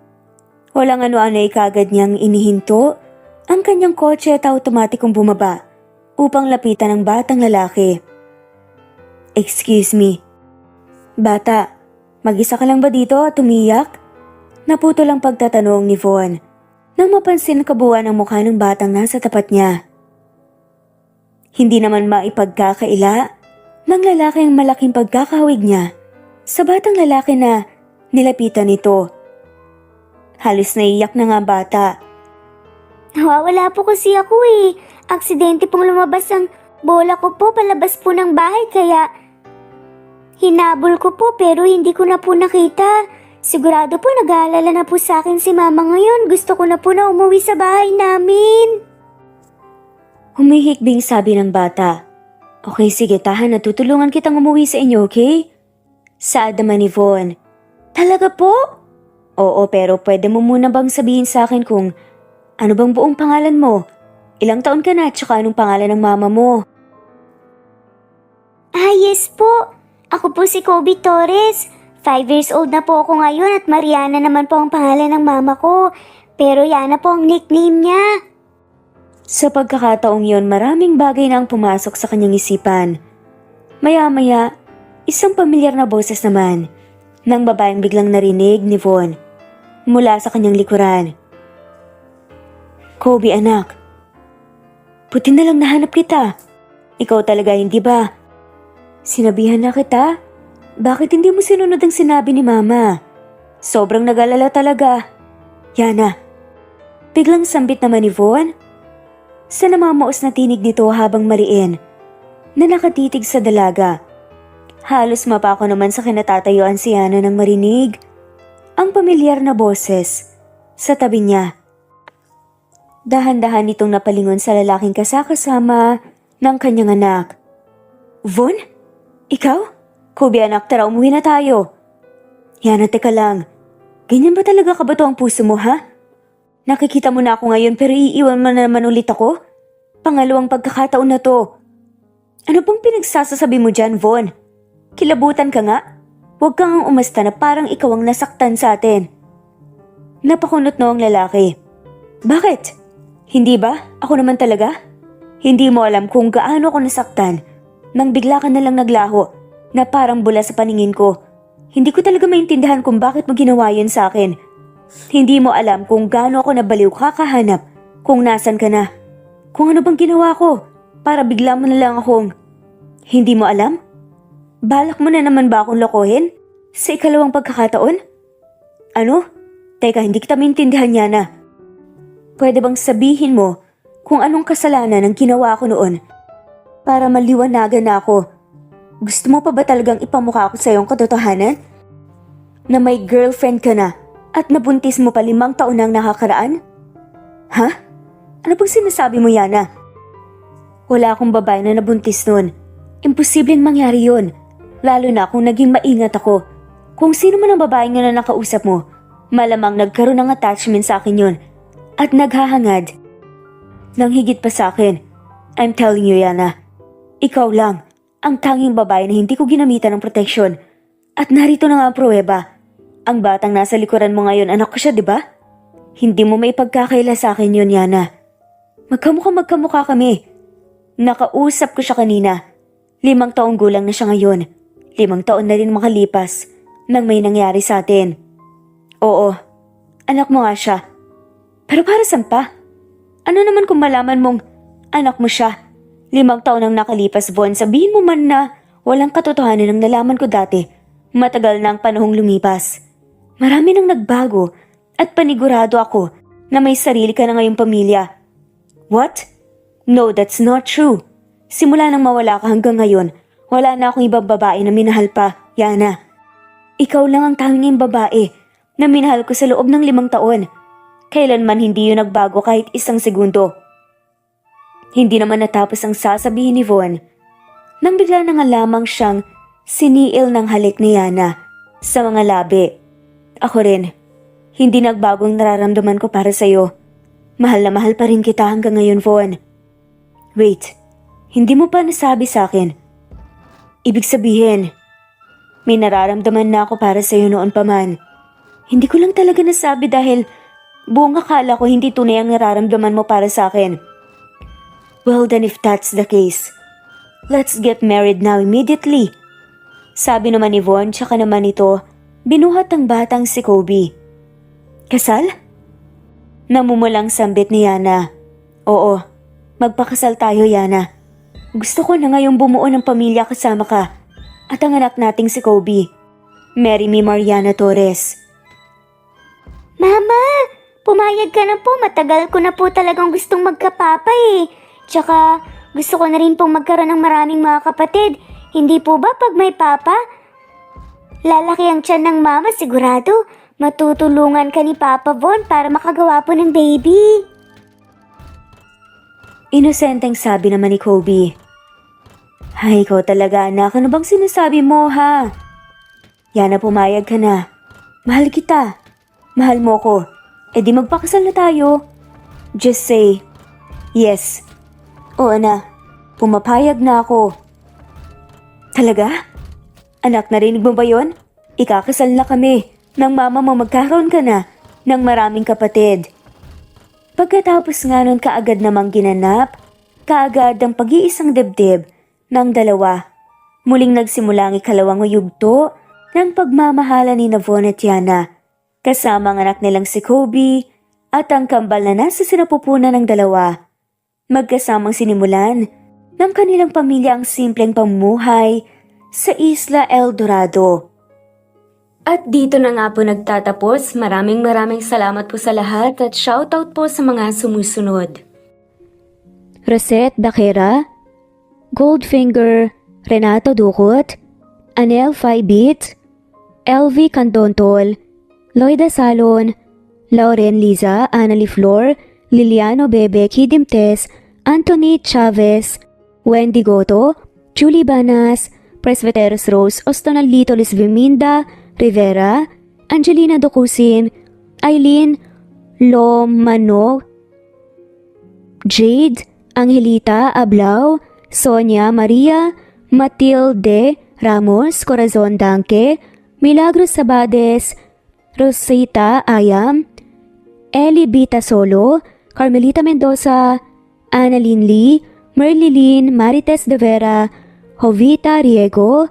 Walang ano-ano ay kagad niyang inihinto ang kanyang kotse at automatikong bumaba upang lapitan ang batang lalaki. Excuse me. Bata, mag-isa ka lang ba dito at umiyak? Naputol ang pagtatanong ni Von nang mapansin ang kabuuan ng mukha ng batang nasa tapat niya. Hindi naman maipagkakaila ng lalaki ang malaking pagkakahawig niya sa batang lalaki na nilapitan nito. Halos naiyak na nga bata. Nawawala po kasi ako eh. Aksidente pong lumabas ang bola ko po palabas po ng bahay kaya hinabol ko po pero hindi ko na po nakita. Sigurado po nag-aalala na po sa akin si Mama ngayon. Gusto ko na po na umuwi sa bahay namin. Humihikbing sabi ng bata. Okay, sige tahan, natutulungan kitang umuwi sa inyo, okay? Saad naman ni Von. Talaga po? Oo, pero pwede mo muna bang sabihin sa akin kung ano bang buong pangalan mo? Ilang taon ka na at saka anong pangalan ng mama mo? Yes po. Ako po si Kobe Torres. 5 years old na po ako ngayon at Mariana naman po ang pangalan ng mama ko. Pero Yana po ang nickname niya. Sa pagkakataong yon, maraming bagay na ang pumasok sa kanyang isipan. Maya-maya, isang pamilyar na boses naman ng babaeng biglang narinig ni Von mula sa kanyang likuran. Kobe anak, buti na lang nahanap kita. Ikaw talaga hindi ba? Sinabihan na kita? Bakit hindi mo sinunod ang sinabi ni Mama? Sobrang nag-alala talaga. Yana, biglang sambit naman ni Von sa namamaos na tinig nito habang mariin na nakatitig sa dalaga. Halos mapako naman sa kinatatayuan si Yana nang marinig ang pamilyar na boses sa tabi niya. Dahan-dahan itong napalingon sa lalaking kasakasama ng kanyang anak. Von? Ikaw? Kobe anak, tara umuwi na tayo. Yana, teka lang. Ganyan ba talaga kabato ang puso mo ha? Nakikita mo na ako ngayon pero iiwan mo na naman ulit ako? Pangalawang pagkakataon na to. Ano bang pinagsasasabi mo dyan, Von? Kilabutan ka nga? Huwag kang umasta na parang ikaw ang nasaktan sa atin. Napakunot no ang lalaki. Bakit? Hindi ba? Ako naman talaga? Hindi mo alam kung gaano ako nasaktan nang bigla ka nalang naglaho na parang bula sa paningin ko. Hindi ko talaga maintindihan kung bakit mo ginawa yun sa akin. Hindi mo alam kung gaano ako nabaliw kakahanap kung nasan ka na. Kung ano bang ginawa ko para bigla mo na lang akong... Hindi mo alam? Balak mo na naman ba akong lokohin? Sa ikalawang pagkakataon? Ano? Teka, hindi kita maintindihan, Yana. Pwede bang sabihin mo kung anong kasalanan ang ginawa ko noon para maliwanagan na ako? Gusto mo pa ba talagang ipamukha ko sa iyong katotohanan? Na may girlfriend ka na at nabuntis mo pa 5 taon nang nakakaraan? Ha? Ano bang sinasabi mo, Yana? Wala akong babae na nabuntis noon. Imposibleng mangyari yun. Lalo na kung naging maingat ako. Kung sino man ang babae nga na nakausap mo, malamang nagkaroon ng attachment sa akin yun. At naghahangad. Nang higit pa sa akin, I'm telling you, Yana, ikaw lang ang tanging babae na hindi ko ginamitan ng proteksyon. At narito na nga ang pruweba. Ang batang nasa likuran mo ngayon, anak ko siya, di ba? Hindi mo may pagkakaila sa akin yun, Yana. Magkamukha kami. Nakausap ko siya kanina. 5 taong gulang na siya ngayon. 5 taon na rin makalipas nang may nangyari sa atin. Oo, anak mo nga siya. Pero para saan pa? Ano naman kung malaman mong anak mo siya? 5 taon nang nakalipas, Von, sabihin mo man na walang katotohanan ang nalaman ko dati. Matagal na ang panahong lumipas. Marami nang nagbago at panigurado ako na may sarili ka na ngayong pamilya. What? No, that's not true. Simula nang mawala ka hanggang ngayon, wala na akong ibang babae na minahal pa, Yana. Ikaw lang ang tanging babae na minahal ko sa loob ng 5 taon. Kailanman hindi yun nagbago kahit 1 segundo. Hindi naman natapos ang sasabihin ni Von nang bigla na nga lamang siyang siniil ng halik ni Yana sa mga labi. Ako rin, hindi nagbagong nararamdaman ko para sa'yo. Mahal na mahal pa rin kita hanggang ngayon, Von. Wait, hindi mo pa nasabi sa akin. Ibig sabihin, may nararamdaman na ako para sa'yo noon pa man. Hindi ko lang talaga nasabi dahil buong akala ko hindi tunay ang nararamdaman mo para sa akin. Well then, if that's the case, let's get married now immediately. Sabi naman ni Von, tsaka naman ito, binuhat ang batang si Kobe. Kasal? Namumulang sambit ni Yana. Oo, magpakasal tayo, Yana. Gusto ko na ngayong bumuo ng pamilya kasama ka at ang anak nating si Kobe. Marry me, Mariana Torres. Mama, pumayag ka na po. Matagal ko na po talagang gustong magkapapa eh. Tsaka gusto ko na rin pong magkaroon ng maraming mga kapatid. Hindi po ba pag may papa? Lalaki ang tiyan ng mama, sigurado. Matutulungan ka ni Papa Von para makagawa po ng baby. Inosenteng sabi naman ni Kobe. Ay, ikaw talaga, anak. Ano bang sinasabi mo, ha? Yana, pumayag ka na. Mahal kita. Mahal mo ko. E di magpakasal na tayo. Just say, yes. Oo na, pumapayag na ako. Talaga? Anak, narinig mo ba yon? Ikakasal na kami. Nang mama mo magkaroon ka na ng maraming kapatid. Pagkatapos nga nun kaagad namang ginanap, kaagad ang pag-iisang dibdib ng dalawa. Muling nagsimula ang ikalawang yugto ng pagmamahala ni Von at Yana, kasama ang anak nilang si Kobe at ang kambal na nasa sinapupunan ng dalawa. Magkasamang sinimulan ng kanilang pamilya ang simpleng pamumuhay sa Isla El Dorado. At dito na nga po nagtatapos. Maraming salamat po sa lahat at shoutout po sa mga sumusunod. Rosette Daquera, Goldfinger, Renato Ducot, Anel Faibit, LV Candontol, Loida Salon, Lauren Liza, Annalie Flor, Liliano Bebe, Kidimtes, Anthony Chavez, Wendy Goto, Julie Banas, Presbyteros Rose, Ostonalito Lisviminda, Rivera, Angelina Docusin, Eileen Lomano, Jade, Angelita Ablao, Sonia Maria, Matilde Ramos, Corazon Danque, Milagros Sabades, Rosita Ayam, Eli Bita Solo, Carmelita Mendoza, Annalyn Lee, Merlilyn Marites de Vera, Jovita Riego,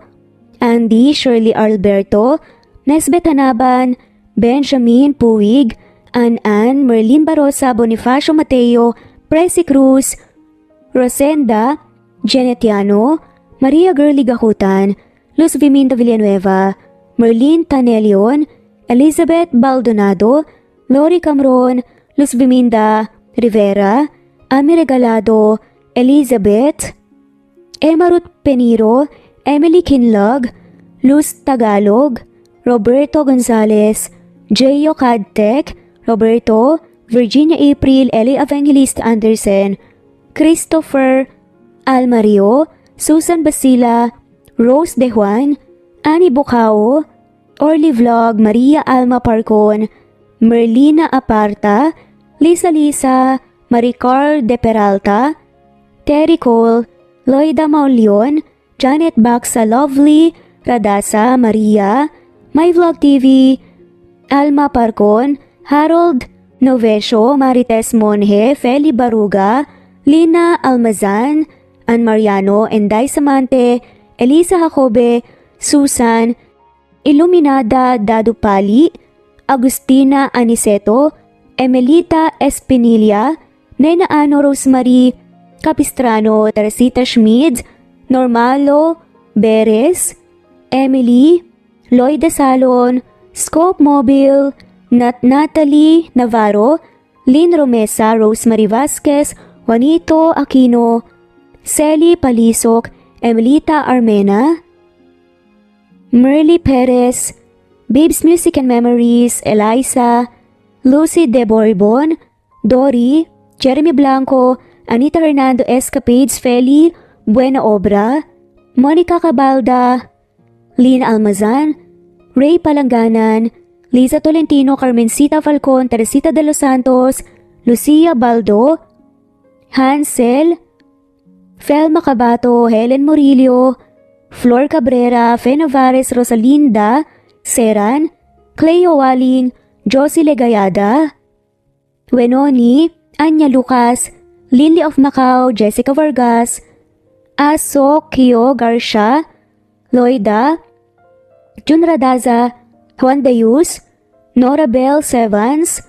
Andy Shirley Alberto, Nesbet Hanaban, Benjamin Puig, Ann Merlin Barosa, Bonifacio Mateo, Presi Cruz, Rosenda Genetiano, Maria Girly Gakutan, Luz Viminda Villanueva, Merlin Tanelion, Elizabeth Baldonado, Lori Camron, Luz Viminda Rivera, Ami Regalado, Elizabeth, Emma Ruth Peniro, Emily Kinlog, Luz Tagalog, Roberto Gonzalez, Jeyo Cadtec, Roberto, Virginia April, Ellie Evangelista Anderson, Christopher Almario, Susan Basila, Rose De Juan, Annie Bucao, Orly Vlog, Maria Alma Parcon, Merlina Aparta, Lisa, Maricar De Peralta, Terry Cole, Loida Maulion, Janet Baxa Lovely, Radasa Maria, My Vlog TV, Alma Parcon, Harold Novesio, Marites Monje, Feli Baruga, Lina Almazan, Ann Mariano, Enday Samante, Elisa Jacobe, Susan, Iluminada Dadupali, Agustina Aniceto, Emelita Espinilla, Nena Ano Rosemary Capistrano, Teresita Schmid, Normalo Beres, Emily, Lloyd Salon, Scope Mobile, Natalie Navarro, Lynn Romesa, Rosemary Vasquez, Juanito Aquino, Celi Palisok, Emelita Armena, Merly Perez, Babes Music and Memories, Eliza, Lucy De Borbon, Dory, Jeremy Blanco, Anita Hernando Escapades, Feli Buena Obra, Monica Cabalda, Lynn Almazan, Ray Palanganan, Liza Tolentino, Carmencita Falcon, Teresita de los Santos, Lucia Baldo, Hansel, Felma Cabato, Helen Murillo, Flor Cabrera, Fe Navares, Rosalinda Seran, Cleo Waling, Josie Legayada, Wenoni, Anya Lucas, Lily of Macau, Jessica Vargas, Aso Kio Garcia, Loida, Jun Radaza, Juan Dayus, Nora Bell Sevans,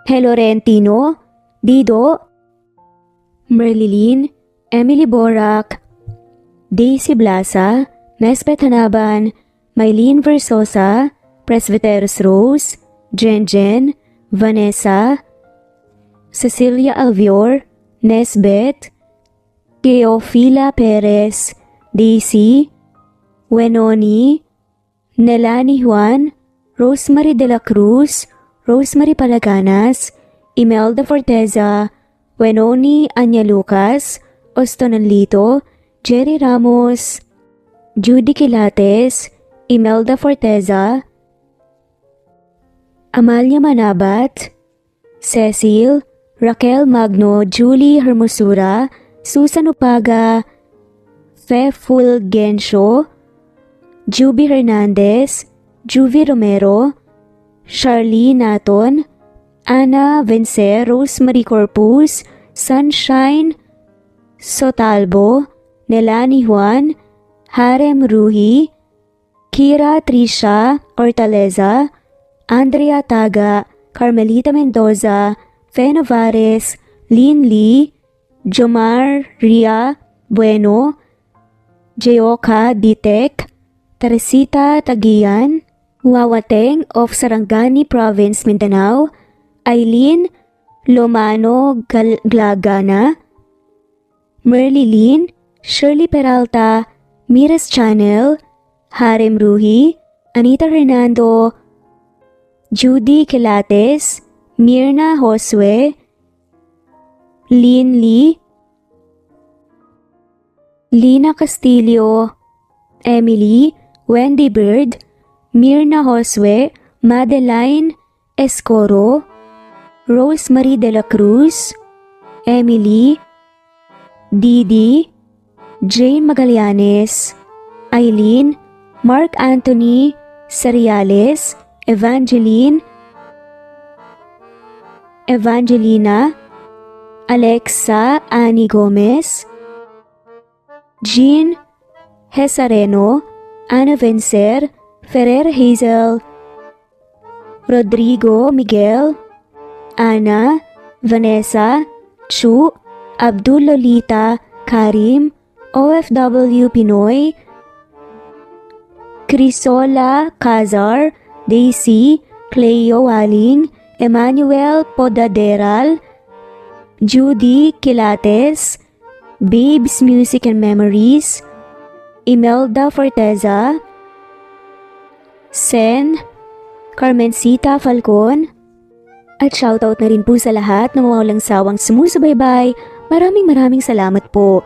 Helorentino, Dido, Merlilyn, Emily Borak, Daisy Blasa, Nesbet Hanaban, Maylene Versosa, Presbyteros Rose, Jen, Vanessa, Cecilia Alvior, Nesbet, Teofila Perez, Daisy, Wenoni, Nelani Juan, Rosemary de la Cruz, Rosemary Palaganas, Imelda Forteza, Wenoni Anya Lucas, Ostonanlito, Jerry Ramos, Judy Quilates, Imelda Forteza, Amalia Manabat, Cecil, Raquel Magno, Julie Hermosura, Susan Upaga, Fe Fulgencio, Juby Hernandez, Juvie Romero, Charlie Naton, Ana Vencer, Rosemary Corpus, Sunshine Sotalbo, Nelani Juan, Harem Ruhi, Kira Trisha Ortaleza, Andrea Taga, Carmelita Mendoza, Fe Navares, Lynn Lee, Jomar Ria Bueno, Jeoka Ditek, Teresita Tagian, Wawateng of Sarangani Province, Mindanao, Eileen Lomano Glagana, Merlilyn, Shirley Peralta, Miras Channel, Harem Ruhi, Anita Hernando, Judy Quilates, Mirna Josue, Lynn Lee, Lina Castillo, Emily, Wendy Bird, Mirna Josue, Madeline Escoro, Rosemary de la Cruz, Emily, Didi, Jane Magallanes, Eileen, Mark Anthony Seriales, Evangelina, Alexa Annie Gomez, Jean Hesareno, Ana Vencer, Ferrer Hazel, Rodrigo Miguel, Ana, Vanessa, Chu, Abdul Lolita, Karim, OFW Pinoy, Crisola Cazar, Daisy, Cleo Waling, Emmanuel Podaderal, Judy Quilates, Babes Music and Memories, Imelda Forteza, Sen, Carmencita Falcon, at shoutout na rin po sa lahat ng mga walang sawang sumusubaybay. Maraming salamat po.